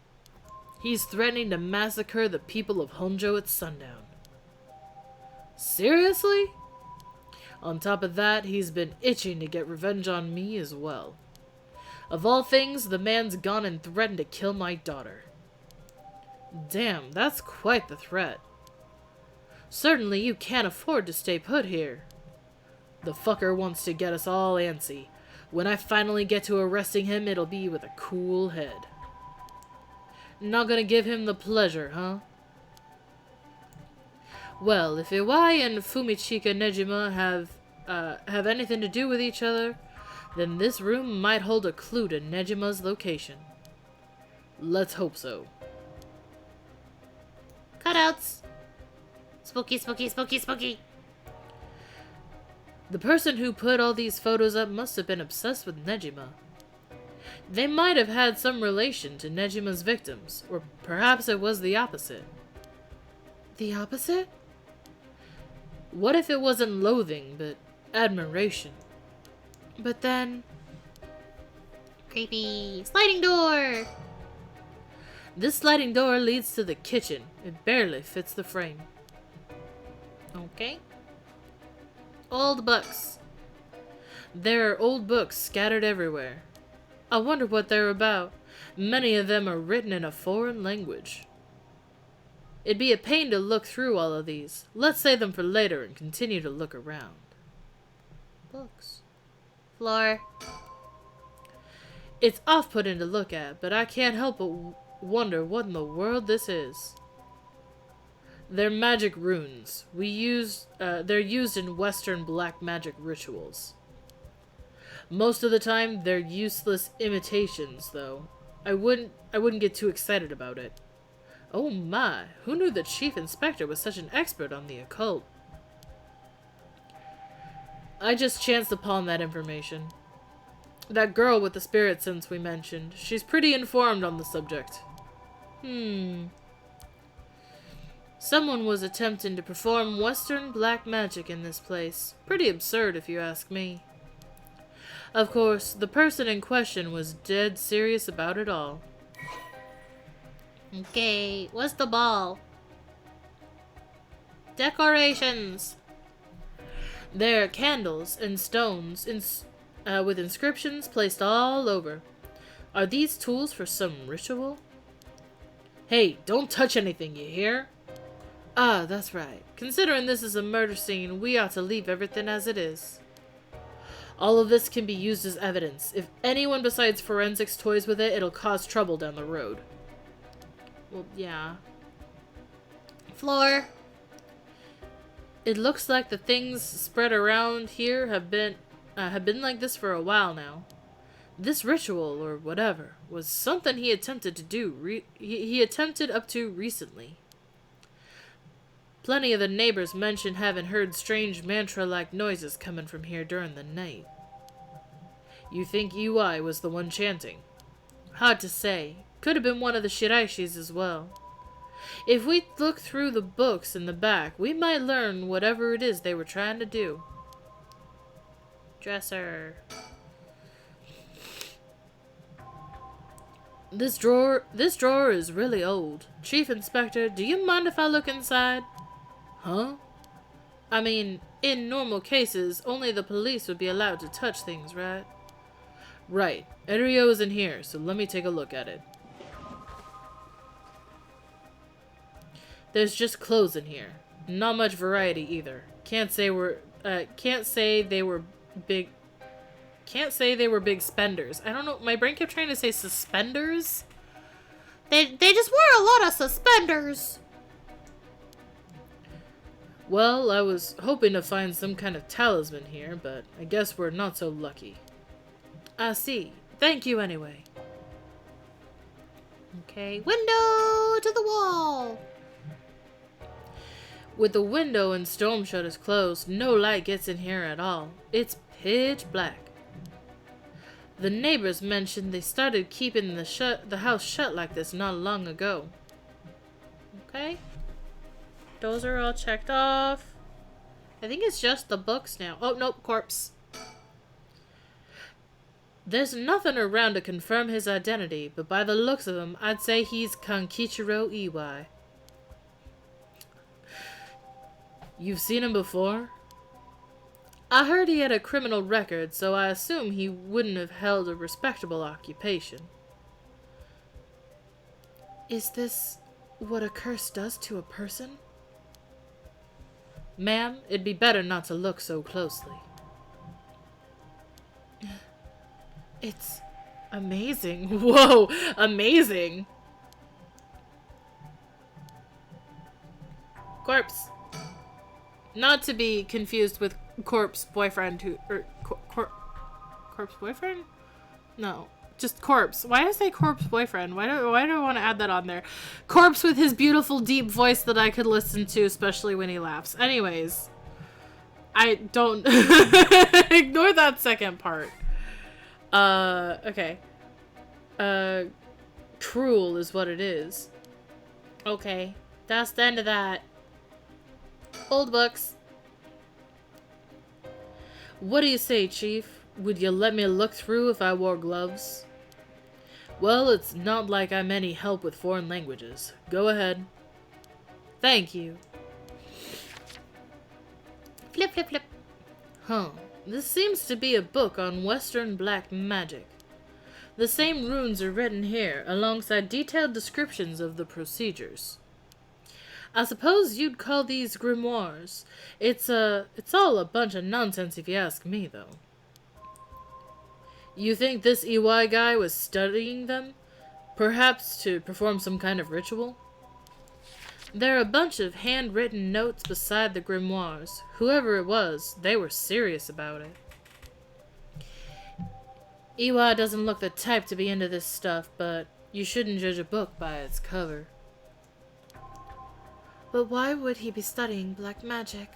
He's threatening to massacre the people of Honjo at sundown. Seriously? On top of that, he's been itching to get revenge on me as well. Of all things, the man's gone and threatened to kill my daughter. Damn, that's quite the threat. Certainly you can't afford to stay put here. The fucker wants to get us all antsy. When I finally get to arresting him, it'll be with a cool head. Not gonna give him the pleasure, huh? Well, if Iwai and Fumichika Nejima have anything to do with each other, then this room might hold a clue to Nejima's location. Let's hope so. Cutouts. Spooky, spooky, spooky, spooky. The person who put all these photos up must have been obsessed with Nejima. They might have had some relation to Nejima's victims, or perhaps it was the opposite. The opposite? What if it wasn't loathing, but admiration? But then... Creepy. Sliding door! This sliding door leads to the kitchen. It barely fits the frame. Okay. Old books. There are old books scattered everywhere. I wonder what they're about. Many of them are written in a foreign language. It'd be a pain to look through all of these. Let's save them for later and continue to look around. Books. Floor. It's off-putting to look at, but I can't help but wonder what in the world this is. They're magic runes. They're used in Western black magic rituals. Most of the time, they're useless imitations, though. I wouldn't get too excited about it. Oh my, who knew the Chief Inspector was such an expert on the occult? I just chanced upon that information. That girl with the spirit sense we mentioned, she's pretty informed on the subject. Someone was attempting to perform Western black magic in this place. Pretty absurd if you ask me. Of course, the person in question was dead serious about it all. Okay, what's the ball? Decorations. There are candles and stones with inscriptions placed all over. Are these tools for some ritual? Hey, don't touch anything, you hear? Ah, that's right. Considering this is a murder scene, we ought to leave everything as it is. All of this can be used as evidence. If anyone besides forensics toys with it, it'll cause trouble down the road. Well, yeah. Floor. It looks like the things spread around here have been like this for a while now. This ritual, or whatever, was something he attempted to do. He attempted up to recently. Plenty of the neighbors mentioned having heard strange mantra-like noises coming from here during the night. You think UI was the one chanting? Hard to say. Could have been one of the Shiraishis as well. If we look through the books in the back, we might learn whatever it is they were trying to do. Dresser. This drawer is really old. Chief Inspector, do you mind if I look inside? Huh? I mean, in normal cases, only the police would be allowed to touch things, right? Right. Erio is in here, so let me take a look at it. There's just clothes in here. Not much variety either. Can't say they were big spenders. I don't know, my brain kept trying to say suspenders. They just wore a lot of suspenders. Well, I was hoping to find some kind of talisman here, but I guess we're not so lucky. I see. Thank you anyway. Okay, window to the wall. With the window and storm shutters closed, no light gets in here at all. It's pitch black. The neighbors mentioned they started keeping the house shut like this not long ago. Okay. Those are all checked off. I think it's just the books now. Oh, nope, corpse. There's nothing around to confirm his identity, but by the looks of him, I'd say he's Kankichiro Iwai. You've seen him before? I heard he had a criminal record, so I assume he wouldn't have held a respectable occupation. Is this what a curse does to a person? Ma'am, it'd be better not to look so closely. It's amazing. Whoa, amazing. Corpse. Not to be confused with corpse boyfriend who, or corpse boyfriend? No. just corpse. Why did I say corpse boyfriend? Why do I want to add that on there? Corpse with his beautiful deep voice that I could listen to, especially when he laughs. Anyways, I don't ignore that second part. Okay. Cruel is what it is. Okay, that's the end of that. Old books. What do you say, Chief? Would you let me look through if I wore gloves? Well, it's not like I'm any help with foreign languages. Go ahead. Thank you. Flip, flip, flip. Huh. This seems to be a book on Western black magic. The same runes are written here, alongside detailed descriptions of the procedures. I suppose you'd call these grimoires. It's all a bunch of nonsense if you ask me, though. You think this EY guy was studying them? Perhaps to perform some kind of ritual? There are a bunch of handwritten notes beside the grimoires. Whoever it was, they were serious about it. EY doesn't look the type to be into this stuff, but you shouldn't judge a book by its cover. But why would he be studying black magic?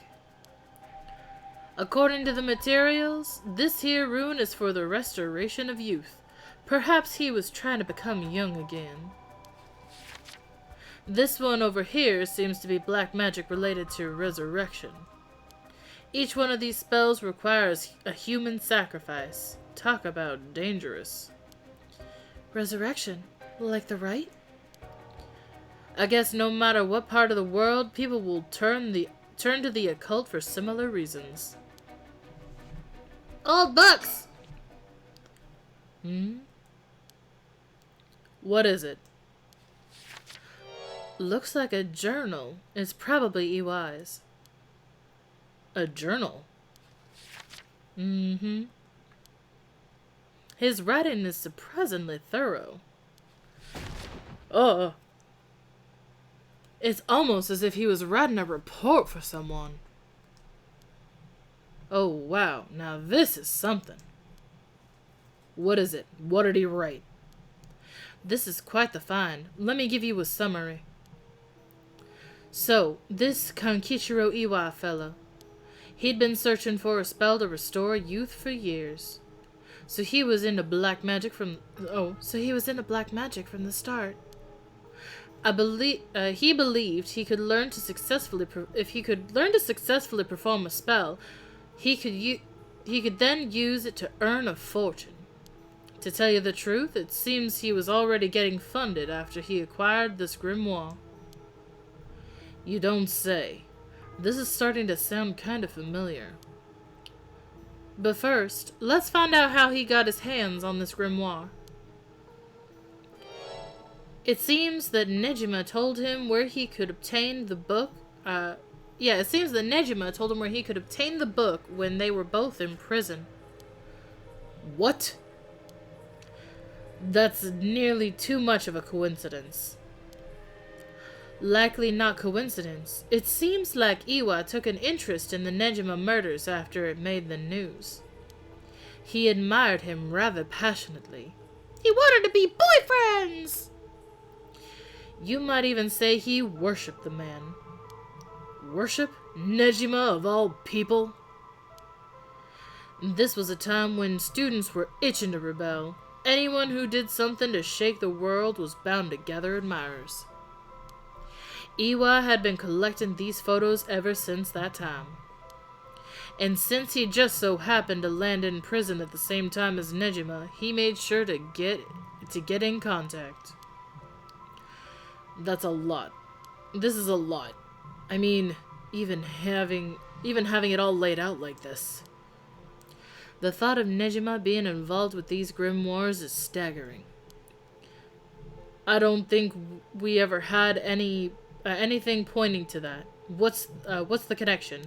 According to the materials, this here rune is for the restoration of youth. Perhaps he was trying to become young again. This one over here seems to be black magic related to resurrection. Each one of these spells requires a human sacrifice. Talk about dangerous. Resurrection? Like the rite? I guess no matter what part of the world, people will turn to the occult for similar reasons. Old books! What is it? Looks like a journal. It's probably EY's. A journal? His writing is surprisingly thorough. It's almost as if he was writing a report for someone. Oh, wow. Now this is something. What is it? What did he write? This is quite the find. Let me give you a summary. So, this Kankichiro Iwa fellow, he'd been searching for a spell to restore youth for years. So he was into black magic from the start. He believed he could learn to successfully perform a spell, he could then use it to earn a fortune. To tell you the truth, it seems he was already getting funded after he acquired this grimoire. You don't say. This is starting to sound kind of familiar. But first, let's find out how he got his hands on this grimoire. It seems that Nejima told him where he could obtain the book. Nejima told him where he could obtain the book when they were both in prison. What? That's nearly too much of a coincidence. Likely not coincidence. It seems like Iwa took an interest in the Nejima murders after it made the news. He admired him rather passionately. He wanted to be boyfriends! You might even say he worshipped the man. Worship? Nejima of all people? This was a time when students were itching to rebel. Anyone who did something to shake the world was bound to gather admirers. Iwa had been collecting these photos ever since that time. And since he just so happened to land in prison at the same time as Nejima, he made sure to get in contact. That's a lot. This is a lot. I mean, even having it all laid out like this. The thought of Nejima being involved with these grimoires is staggering. I don't think we ever had anything pointing to that. What's the connection?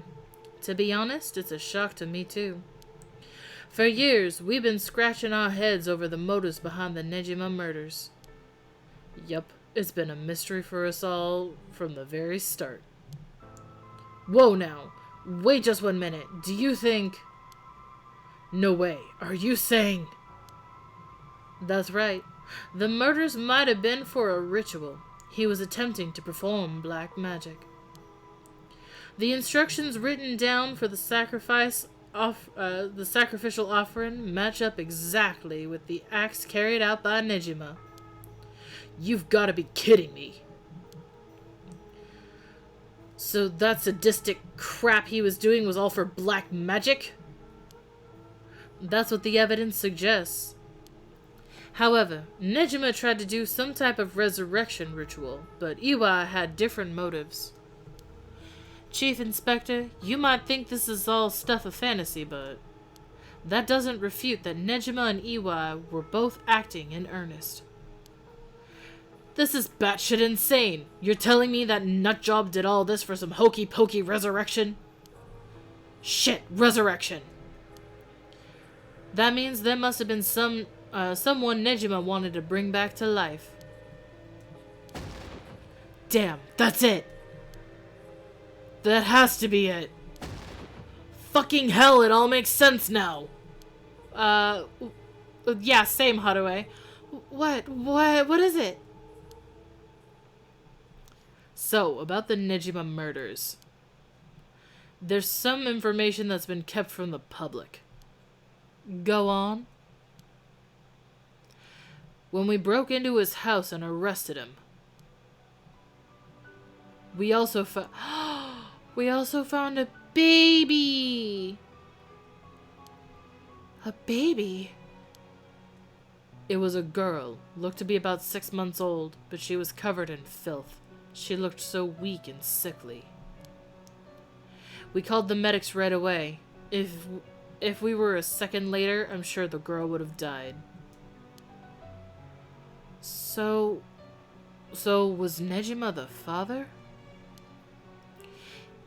To be honest, it's a shock to me too. For years, we've been scratching our heads over the motives behind the Nejima murders. Yup, it's been a mystery for us all from the very start. Whoa now, wait just 1 minute. Do you think... No way, are you saying... That's right. The murders might have been for a ritual. He was attempting to perform black magic. The instructions written down for the the sacrificial offering match up exactly with the acts carried out by Nejima. You've got to be kidding me. So that sadistic crap he was doing was all for black magic? That's what the evidence suggests. However, Nejima tried to do some type of resurrection ritual, but Iwa had different motives. Chief Inspector, you might think this is all stuff of fantasy, but that doesn't refute that Nejima and Iwa were both acting in earnest. This is batshit insane. You're telling me that nutjob did all this for some hokey-pokey resurrection? Shit, resurrection. That means there must have been someone Nejima wanted to bring back to life. Damn, that's it. That has to be it. Fucking hell, it all makes sense now. Yeah, same, Haruhi. What is it? So, about the Nejima murders. There's some information that's been kept from the public. Go on. When we broke into his house and arrested him, we also found a baby! A baby? It was a girl, looked to be about 6 months old, but she was covered in filth. She looked so weak and sickly. We called the medics right away. If we were a second later, I'm sure the girl would have died. So was Nejima the father?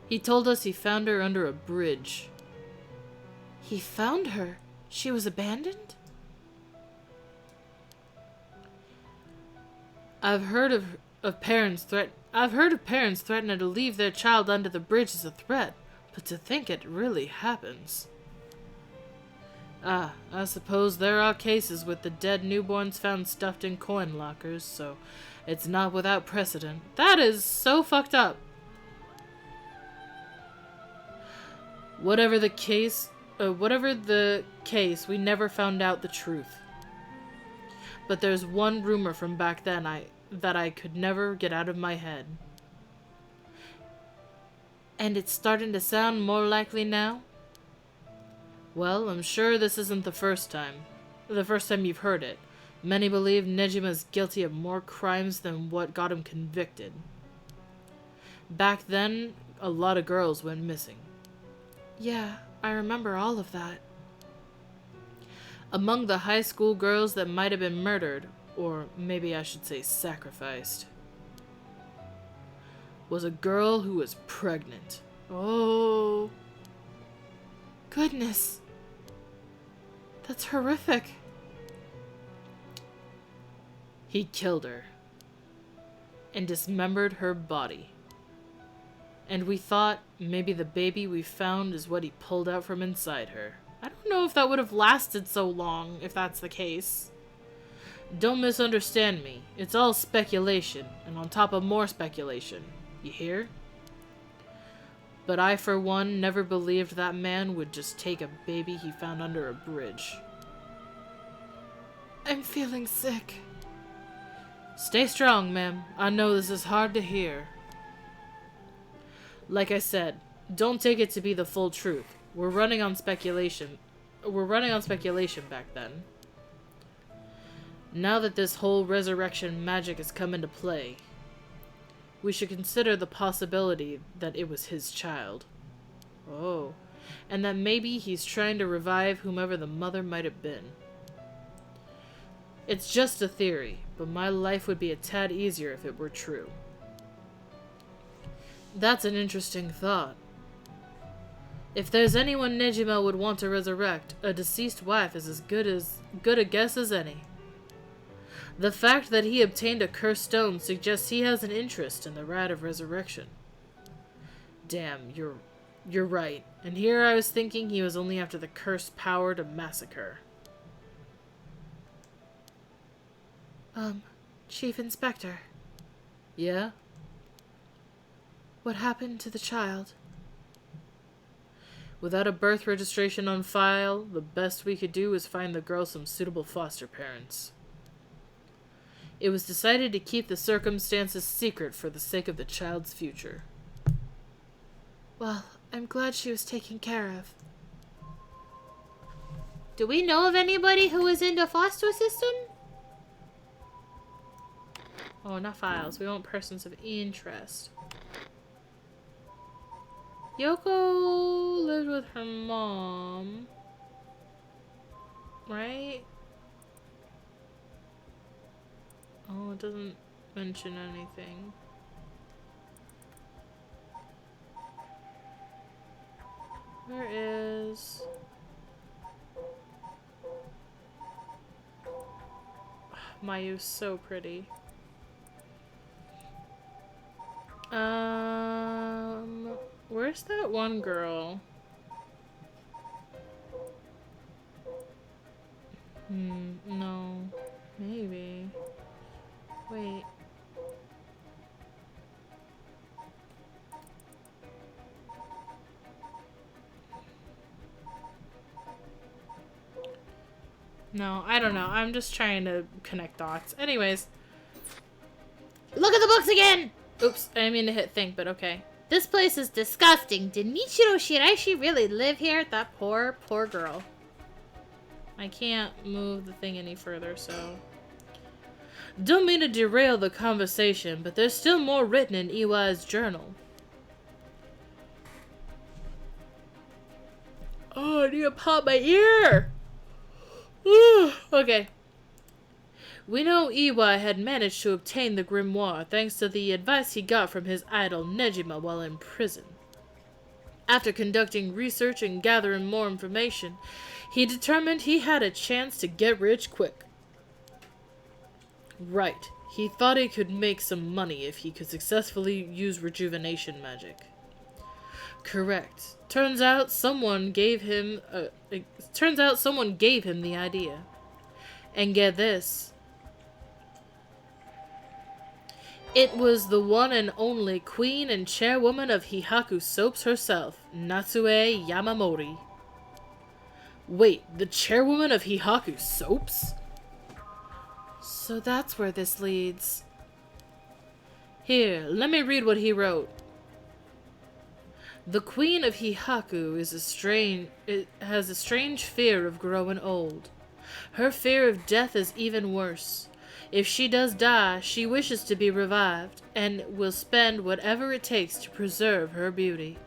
He told us he found her under a bridge. He found her? She was abandoned? I've heard of parents threatening to leave their child under the bridge as a threat, but to think it really happens. I suppose there are cases with the dead newborns found stuffed in coin lockers, so it's not without precedent. That is so fucked up. Whatever the case, we never found out the truth. But there's one rumor from back then that I could never get out of my head. And it's starting to sound more likely now? Well, I'm sure this isn't the first time you've heard it. Many believe Nejima's guilty of more crimes than what got him convicted. Back then, a lot of girls went missing. Yeah, I remember all of that. Among the high school girls that might have been murdered, or maybe I should say sacrificed, was a girl who was pregnant. Oh, goodness. That's horrific. He killed her and dismembered her body. And we thought maybe the baby we found is what he pulled out from inside her. I don't know if that would have lasted so long, if that's the case. Don't misunderstand me. It's all speculation, and on top of more speculation. You hear? But I, for one, never believed that man would just take a baby he found under a bridge. I'm feeling sick. Stay strong, ma'am. I know this is hard to hear. Like I said, don't take it to be the full truth. We're running on speculation back then. Now that this whole resurrection magic has come into play, we should consider the possibility that it was his child. Oh, and that maybe he's trying to revive whomever the mother might have been. It's just a theory, but my life would be a tad easier if it were true. That's an interesting thought. If there's anyone Nejima would want to resurrect, a deceased wife is as good a guess as any. The fact that he obtained a cursed stone suggests he has an interest in the rite of resurrection. Damn, you're right. And here I was thinking he was only after the cursed power to massacre. Chief Inspector. Yeah? What happened to the child? Without a birth registration on file, the best we could do is find the girl some suitable foster parents. It was decided to keep the circumstances secret for the sake of the child's future. Well, I'm glad she was taken care of. Do we know of anybody who is in the foster system? Oh, not files. We want persons of interest. Yoko lived with her mom. Right? Oh, it doesn't mention anything. Where is... Mayu's so pretty. Where's that one girl? No. Maybe. Wait. No, I don't know. I'm just trying to connect dots. Anyways. Look at the books again! Oops, I didn't mean to hit think, but okay. This place is disgusting. Did Michiro Shiraishi really live here? That poor girl. I can't move the thing any further, so... Don't mean to derail the conversation, but there's still more written in Iwai's journal. Oh, I need to pop my ear! Okay. We know Iwai had managed to obtain the grimoire thanks to the advice he got from his idol Nejima while in prison. After conducting research and gathering more information, he determined he had a chance to get rich quick. Right, he thought he could make some money if he could successfully use rejuvenation magic. Correct. Turns out someone gave him the idea. And get this. It was the one and only queen and chairwoman of Hihaku Soaps herself, Natsue Yamamori. Wait, the chairwoman of Hihaku Soaps? So that's where this leads. Here, let me read what he wrote. The queen of Hihaku has a strange fear of growing old. Her fear of death is even worse. If she does die, she wishes to be revived, and will spend whatever it takes to preserve her beauty.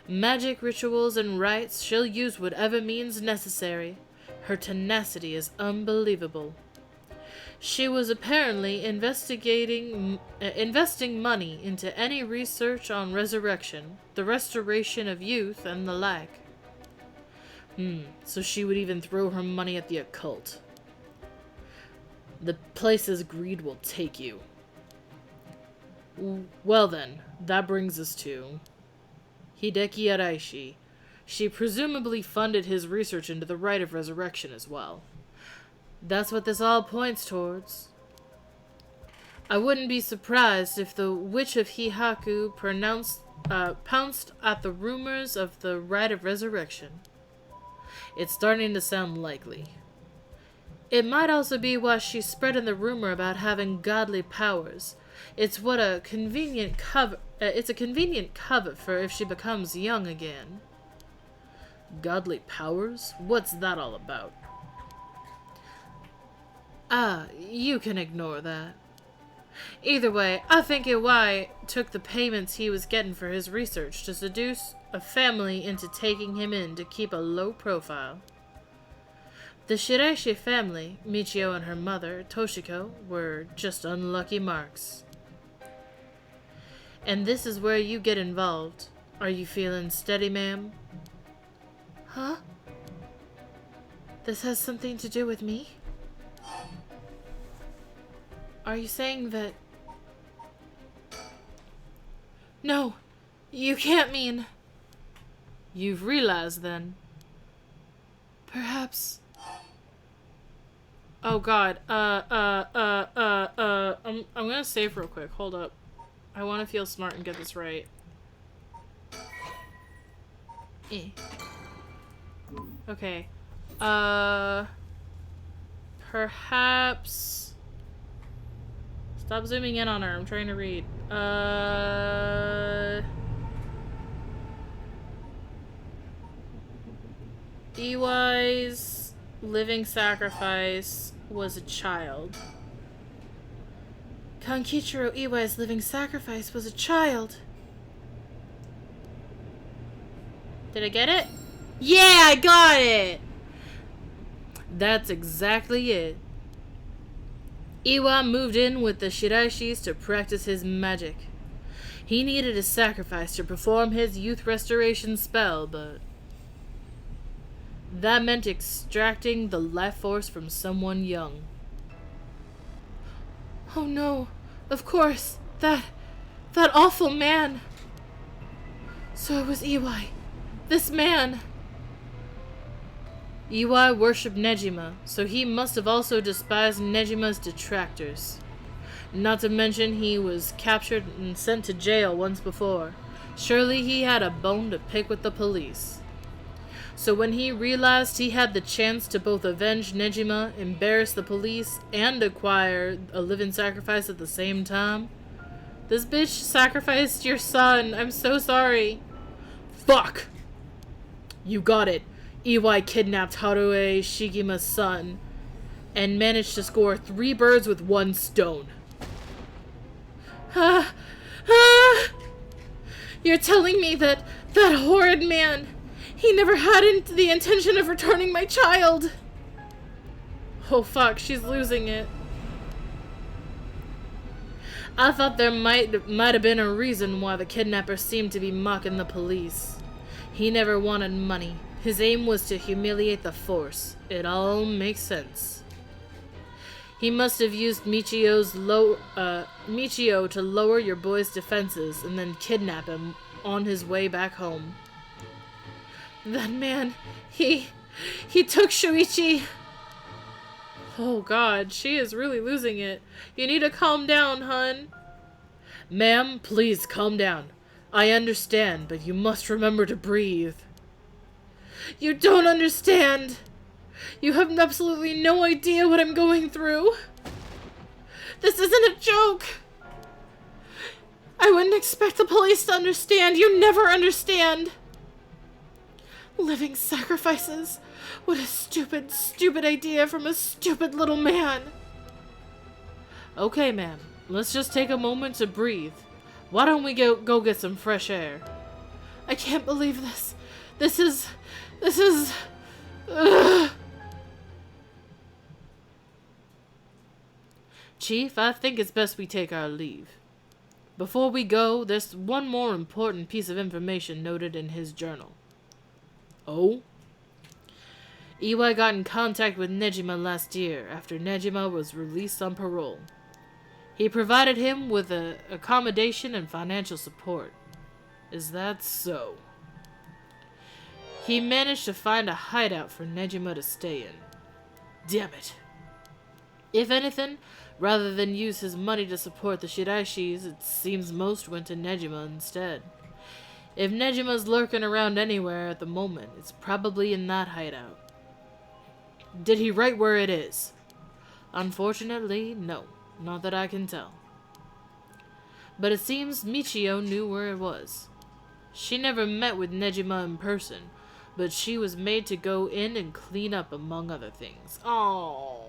Magic rituals and rites, she'll use whatever means necessary. Her tenacity is unbelievable. She was apparently investing money into any research on resurrection, the restoration of youth, and the like. So she would even throw her money at the occult. The places greed will take you. Well then, that brings us to Hideki Araishi. She presumably funded his research into the rite of resurrection as well. That's what this all points towards. I wouldn't be surprised if the Witch of Hihaku pounced at the rumors of the rite of resurrection. It's starting to sound likely. It might also be why she's spreading the rumor about having godly powers. It's a convenient cover for if she becomes young again. Godly powers? What's that all about? You can ignore that. Either way, I think Iwai took the payments he was getting for his research to seduce a family into taking him in to keep a low profile. The Shiraishi family, Michio and her mother, Toshiko, were just unlucky marks. And this is where you get involved. Are you feeling steady, ma'am? Huh? This has something to do with me? Are you saying that... No, you can't mean... You've realized then. Perhaps... Oh god. I'm gonna save real quick. Hold up. I want to feel smart and get this right. Eh. Okay. Perhaps... Stop zooming in on her. I'm trying to read. Iwai's living sacrifice was a child. Kankichiro Iwai's living sacrifice was a child. Did I get it? Yeah, I got it! That's exactly it. Iwa moved in with the Shiraishis to practice his magic. He needed a sacrifice to perform his youth restoration spell, but that meant extracting the life force from someone young. Oh no, of course, that awful man. So it was Iwai, this man. Iwai worshipped Nejima, so he must have also despised Nejima's detractors. Not to mention he was captured and sent to jail once before. Surely he had a bone to pick with the police. So when he realized he had the chance to both avenge Nejima, embarrass the police, and acquire a living sacrifice at the same time, this bitch sacrificed your son. I'm so sorry. Fuck! You got it. Iwai kidnapped Harue Shigima's son and managed to score 3 birds with 1 stone. You're telling me that horrid man, he never had the intention of returning my child. Oh fuck, she's losing it. I thought there might have been a reason why the kidnapper seemed to be mocking the police. He never wanted money. His aim was to humiliate the force. It all makes sense. He must have used Michio to lower your boy's defenses and then kidnap him on his way back home. That man, he took Shuichi. Oh god, she is really losing it. You need to calm down, hun. Ma'am, please calm down. I understand, but you must remember to breathe. You don't understand. You have absolutely no idea what I'm going through. This isn't a joke. I wouldn't expect the police to understand. You never understand. Living sacrifices. What a stupid, stupid idea from a stupid little man. Okay, ma'am. Let's just take a moment to breathe. Why don't we go get some fresh air? I can't believe this. This is... Ugh. Chief, I think it's best we take our leave. Before we go, there's one more important piece of information noted in his journal. Oh? Iwai got in contact with Nejima last year, after Nejima was released on parole. He provided him with accommodation and financial support. Is that so? He managed to find a hideout for Nejima to stay in. Damn it. If anything, rather than use his money to support the Shiraishis, it seems most went to Nejima instead. If Nejima's lurking around anywhere at the moment, it's probably in that hideout. Did he write where it is? Unfortunately, no. Not that I can tell. But it seems Michio knew where it was. She never met with Nejima in person, but she was made to go in and clean up, among other things. Oh.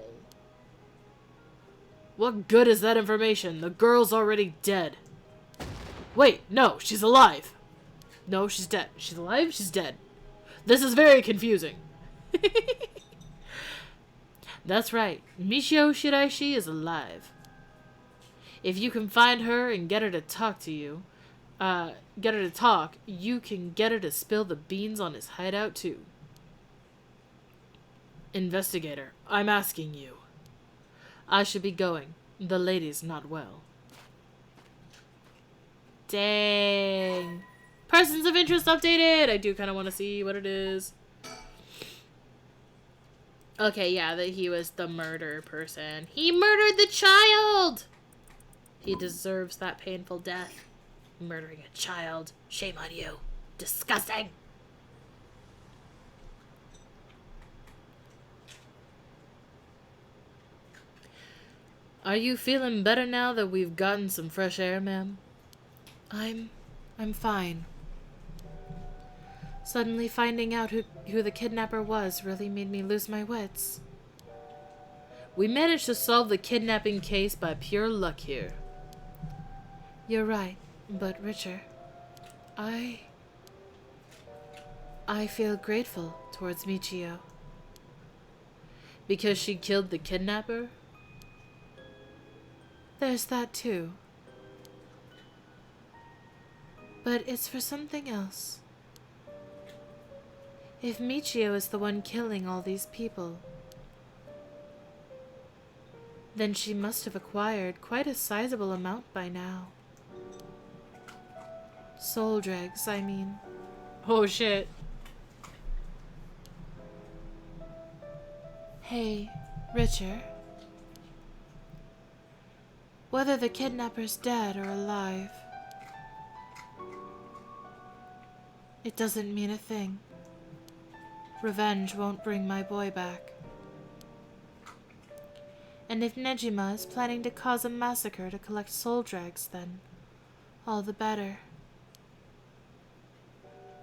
What good is that information? The girl's already dead. Wait, no, she's alive. No, she's dead. She's alive, she's dead. This is very confusing. That's right. Michio Shiraishi is alive. If you can find her and get her to talk to you, you can get her to spill the beans on his hideout too. Investigator, I'm asking you. I should be going. The lady's not well. Dang. Persons of interest updated! I do kind of want to see what it is. Okay, yeah, that he was the murder person. He murdered the child! He deserves that painful death. Murdering a child. Shame on you. Disgusting! Are you feeling better now that we've gotten some fresh air, ma'am? I'm fine. Suddenly finding out who the kidnapper was really made me lose my wits. We managed to solve the kidnapping case by pure luck here. You're right, but Richard, I feel grateful towards Michio. Because she killed the kidnapper? There's that too. But it's for something else. If Michio is the one killing all these people, then she must have acquired quite a sizable amount by now. Soul dregs, I mean. Oh shit. Hey, Richard. Whether the kidnapper's dead or alive, it doesn't mean a thing. Revenge won't bring my boy back. And if Nejima is planning to cause a massacre to collect soul dregs, then all the better.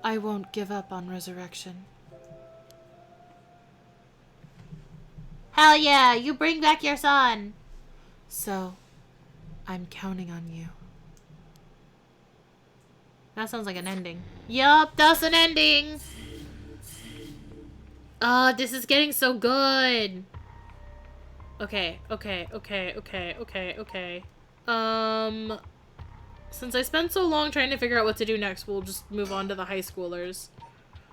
I won't give up on resurrection. Hell yeah, you bring back your son! So, I'm counting on you. That sounds like an ending. Yup, that's an ending! Oh, this is getting so good! Okay. Since I spent so long trying to figure out what to do next, we'll just move on to the high schoolers.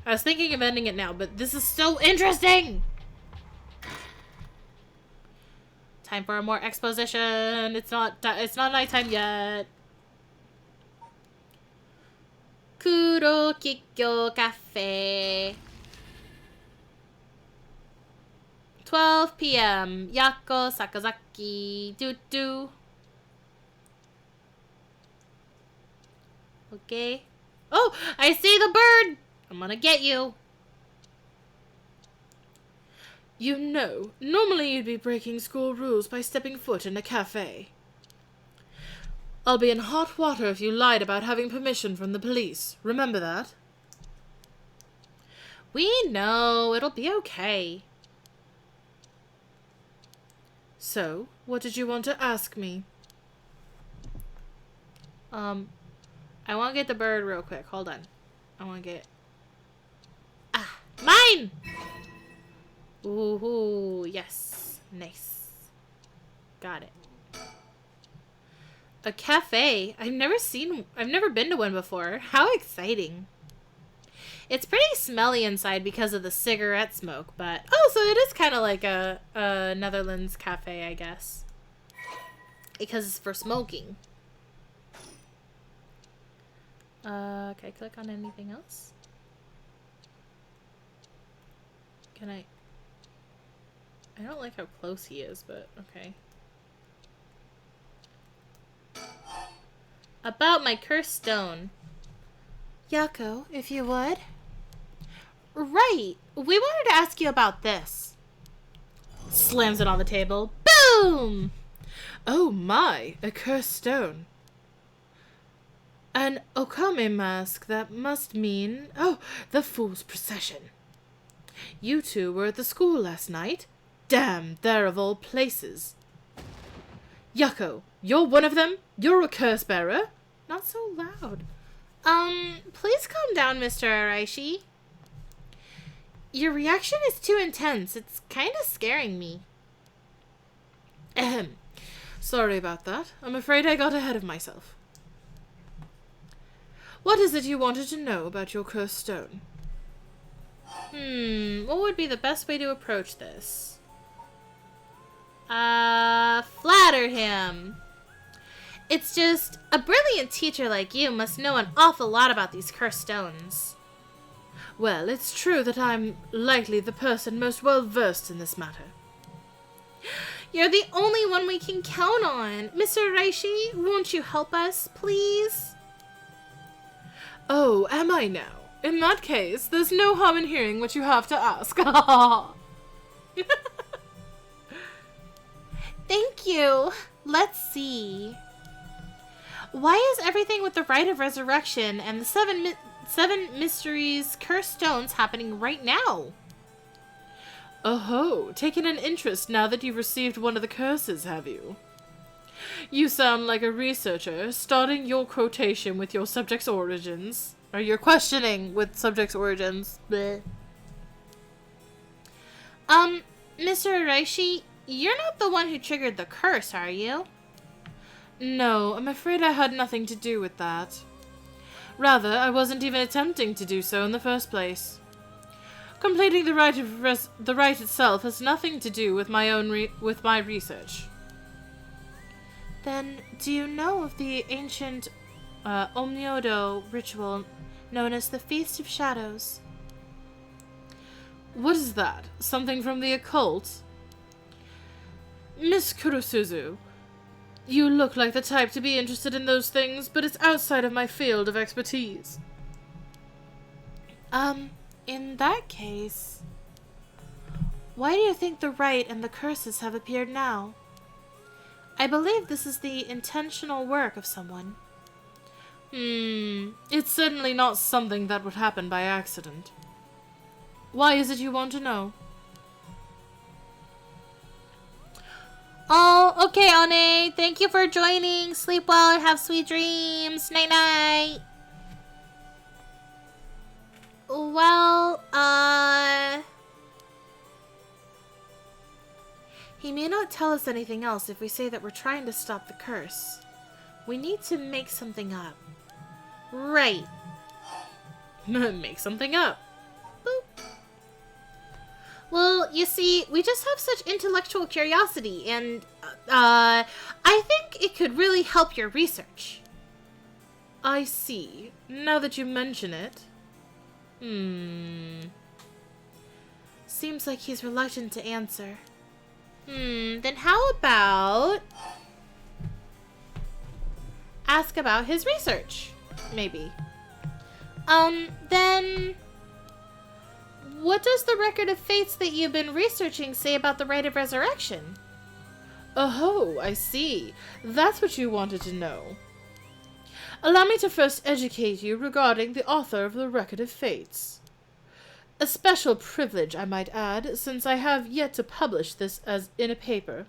I was thinking of ending it now, but this is so interesting! Time for more exposition. It's not nighttime yet. Kuro Kikyo Cafe. 12 p.m. Yako Sakazaki. Doo. Okay. Oh, I see the bird. I'm gonna get you. You know, normally you'd be breaking school rules by stepping foot in a cafe. I'll be in hot water if you lied about having permission from the police. Remember that? We know. It'll be okay. So, what did you want to ask me? I want to get the bird real quick. Hold on. I want to get... Ah! Mine! Ooh, yes. Nice. Got it. A cafe? I've never been to one before. How exciting. It's pretty smelly inside because of the cigarette smoke, but... Oh, so it is kind of like a Netherlands cafe, I guess. Because it's for smoking. Can I click on anything else? Can I don't like how close he is, but okay. About my cursed stone. Yako, if you would. Right. We wanted to ask you about this. Slams it on the table. Boom! Oh my, a cursed stone. An Okame mask, that must mean... Oh, the Fool's Procession. You two were at the school last night? Damn, there of all places. Yako, you're one of them? You're a curse bearer? Not so loud. Please calm down, Mr. Araishi. Your reaction is too intense. It's kind of scaring me. Ahem. Sorry about that. I'm afraid I got ahead of myself. What is it you wanted to know about your cursed stone? What would be the best way to approach this? Flatter him. It's just, a brilliant teacher like you must know an awful lot about these cursed stones. Well, it's true that I'm likely the person most well versed in this matter. You're the only one we can count on. Mr. Reishi, won't you help us, please? Oh, am I now? In that case, there's no harm in hearing what you have to ask. Thank you. Let's see. Why is everything with the rite of resurrection and the seven mysteries cursed stones happening right now? Oh, taken an interest now that you've received one of the curses, have you? You sound like a researcher, starting your quotation with your subject's origins. Or your questioning with subject's origins. Bleh. Mr. Reishi, you're not the one who triggered the curse, are you? No, I'm afraid I had nothing to do with that. Rather, I wasn't even attempting to do so in the first place. Completing the rite itself has nothing to do with my research. Then, do you know of the ancient Omnyodo ritual known as the Feast of Shadows? What is that? Something from the occult? Miss Kurosuzu, you look like the type to be interested in those things, but it's outside of my field of expertise. In that case, why do you think the rite and the curses have appeared now? I believe this is the intentional work of someone. It's certainly not something that would happen by accident. Why is it you want to know? Oh, okay, One. Thank you for joining. Sleep well and have sweet dreams. Night-night. Well, he may not tell us anything else if we say that we're trying to stop the curse. We need to make something up. Right. Make something up. Boop. Well, you see, we just have such intellectual curiosity, and, I think it could really help your research. I see. Now that you mention it. Seems like he's reluctant to answer. Then how about ask about his research? Maybe. Then what does the record of fates that you've been researching say about the rite of resurrection? Oh, I see. That's what you wanted to know. Allow me to first educate you regarding the author of the Record of Fates. A special privilege, I might add, since I have yet to publish this as in a paper.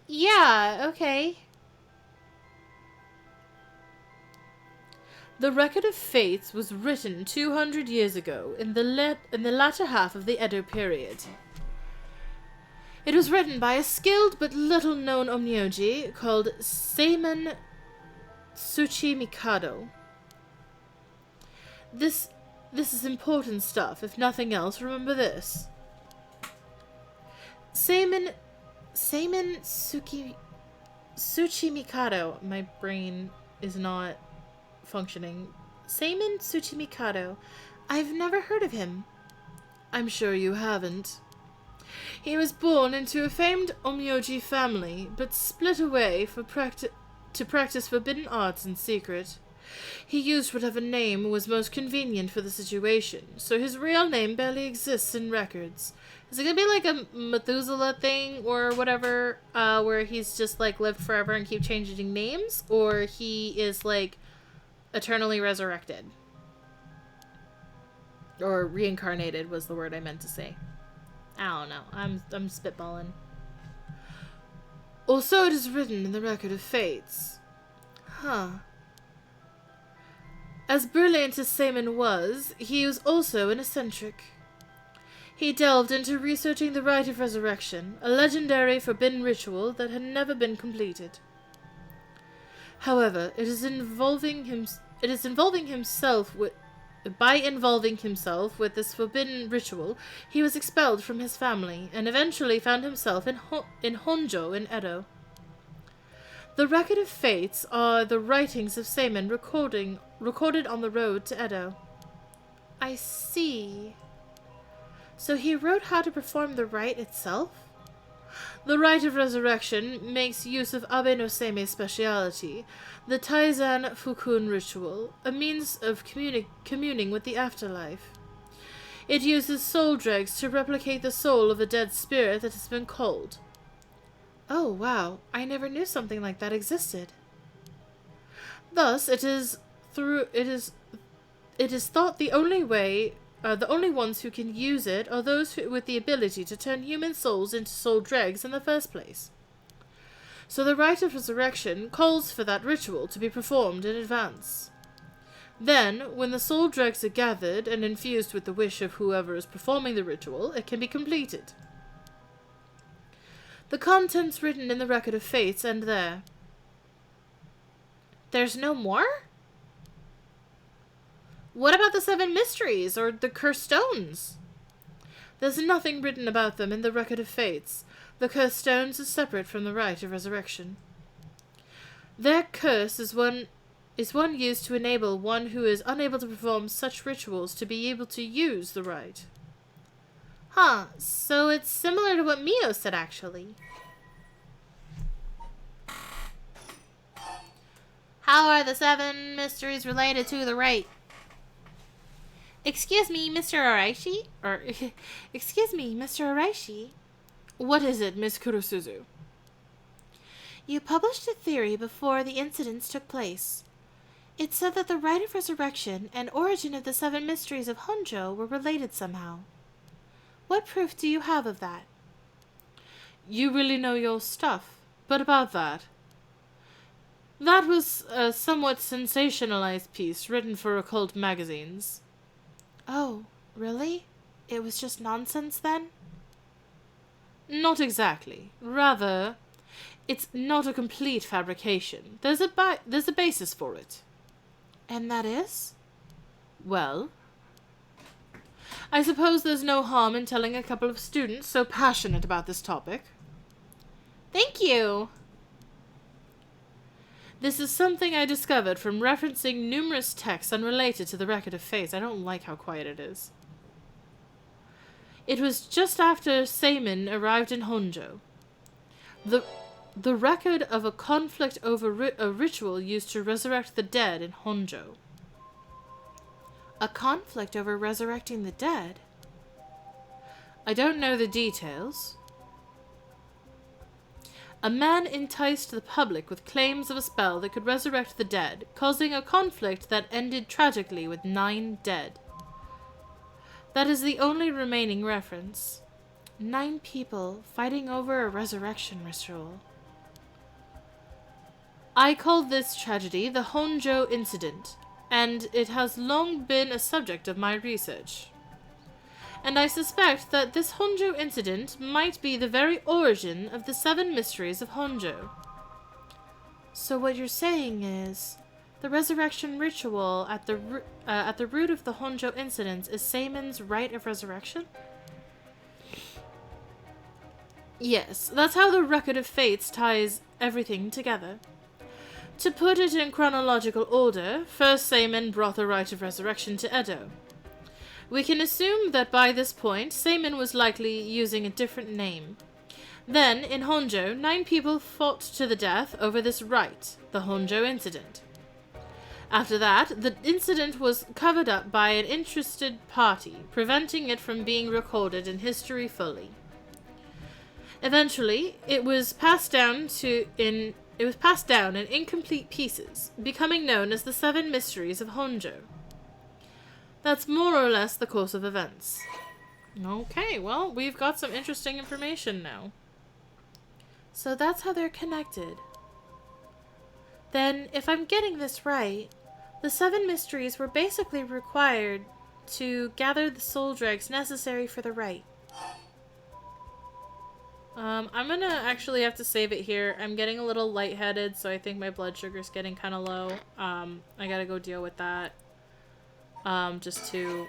Yeah, okay. The Record of Fates was written 200 years ago, in the latter half of the Edo period. It was written by a skilled but little-known onmyoji called Seimon Tsuchimikado. This is important stuff. If nothing else, remember this. Seimon Tsuchimikado. My brain is not functioning. Seimon Tsuchimikado. I've never heard of him. I'm sure you haven't. He was born into a famed onmyoji family, but split away to practice forbidden arts in secret. He used whatever name was most convenient for the situation, so his real name barely exists in records. Is it gonna be like a Methuselah thing or whatever, where he's just like lived forever and keep changing names, or he is like eternally resurrected? Or reincarnated was the word I meant to say. I don't know. I'm spitballing. Or so it is written in the Record of Fates. Huh. As brilliant as Seimon was, he was also an eccentric. He delved into researching the Rite of Resurrection, a legendary forbidden ritual that had never been completed. However, by involving himself with this forbidden ritual, he was expelled from his family and eventually found himself in Honjo in Edo. The Record of Fates are the writings of Seimon recorded on the road to Edo. I see. So he wrote how to perform the rite itself? The rite of resurrection makes use of Abe no Seime's speciality, the Taizan Fukun ritual, a means of communing with the afterlife. It uses soul dregs to replicate the soul of a dead spirit that has been culled. Oh, wow. I never knew something like that existed. Thus, it is thought the only ones who can use it are those with the ability to turn human souls into soul dregs in the first place. So the rite of resurrection calls for that ritual to be performed in advance. Then, when the soul dregs are gathered and infused with the wish of whoever is performing the ritual, it can be completed. The contents written in the Record of Fates end there. There's no more? What about the 7 mysteries, or the cursed stones? There's nothing written about them in the Record of Fates. The cursed stones are separate from the rite of resurrection. Their curse is one used to enable one who is unable to perform such rituals to be able to use the rite. Huh, so it's similar to what Mio said, actually. How are the 7 mysteries related to the rite? Excuse me, Mr. Araishi? Excuse me, Mr. Araishi? What is it, Miss Kurosuzu? You published a theory before the incidents took place. It said that the rite of resurrection and origin of the 7 mysteries of Honjo were related somehow. What proof do you have of that? You really know your stuff. But about that. That was a somewhat sensationalized piece written for occult magazines. Oh, really? It was just nonsense then? Not exactly. Rather, it's not a complete fabrication. There's a basis for it. And that is? Well, I suppose there's no harm in telling a couple of students so passionate about this topic. Thank you! This is something I discovered from referencing numerous texts unrelated to the Record of Fates. I don't like how quiet it is. It was just after Seimin arrived in Honjo. The record of a conflict over a ritual used to resurrect the dead in Honjo. A conflict over resurrecting the dead? I don't know the details. A man enticed the public with claims of a spell that could resurrect the dead, causing a conflict that ended tragically with 9 dead. That is the only remaining reference. 9 people fighting over a resurrection ritual. I call this tragedy the Honjo incident, and it has long been a subject of my research. And I suspect that this Honjo incident might be the very origin of the 7 mysteries of Honjo. So what you're saying is, the resurrection ritual at the root of the Honjo incidents is Seimin's rite of resurrection? Yes, that's how the Record of Fates ties everything together. To put it in chronological order, first Seimin brought the rite of resurrection to Edo. We can assume that by this point, Seimin was likely using a different name. Then, in Honjo, 9 people fought to the death over this rite, the Honjo incident. After that, the incident was covered up by an interested party, preventing it from being recorded in history fully. Eventually, it was passed down in incomplete pieces, becoming known as the 7 Mysteries of Honjo. That's more or less the course of events. Okay, well, we've got some interesting information now. So that's how they're connected. Then, if I'm getting this right, the 7 mysteries were basically required to gather the soul dregs necessary for the rite. I'm gonna actually have to save it here. I'm getting a little lightheaded, so I think my blood sugar's getting kind of low. I gotta go deal with that. Just to,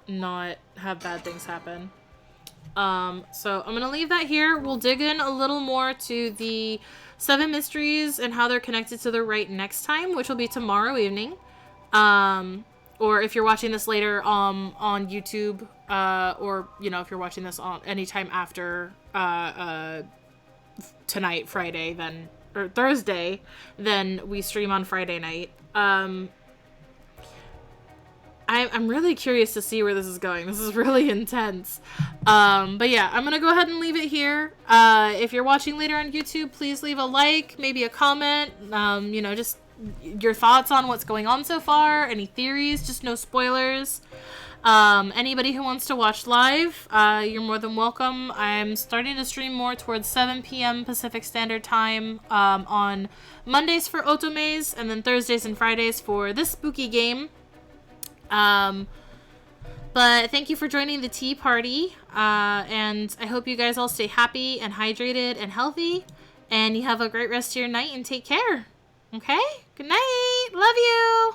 not have bad things happen. So I'm gonna leave that here. We'll dig in a little more to the 7 mysteries and how they're connected to the rite next time, which will be tomorrow evening. or if you're watching this later on YouTube, or you know, if you're watching this on anytime after tonight, Friday, then or Thursday, then we stream on Friday night. I'm really curious to see where this is going. This is really intense. But yeah, I'm gonna go ahead and leave it here. If you're watching later on YouTube, please leave a like, maybe a comment. You know, just your thoughts on what's going on so far, any theories, just no spoilers. Anybody who wants to watch live, you're more than welcome. I'm starting to stream more towards 7 p.m. Pacific Standard Time on Mondays for Otomes, and then Thursdays and Fridays for this spooky game. But thank you for joining the tea party, and I hope you guys all stay happy and hydrated and healthy, and you have a great rest of your night, and take care. Okay? Good night. Love you.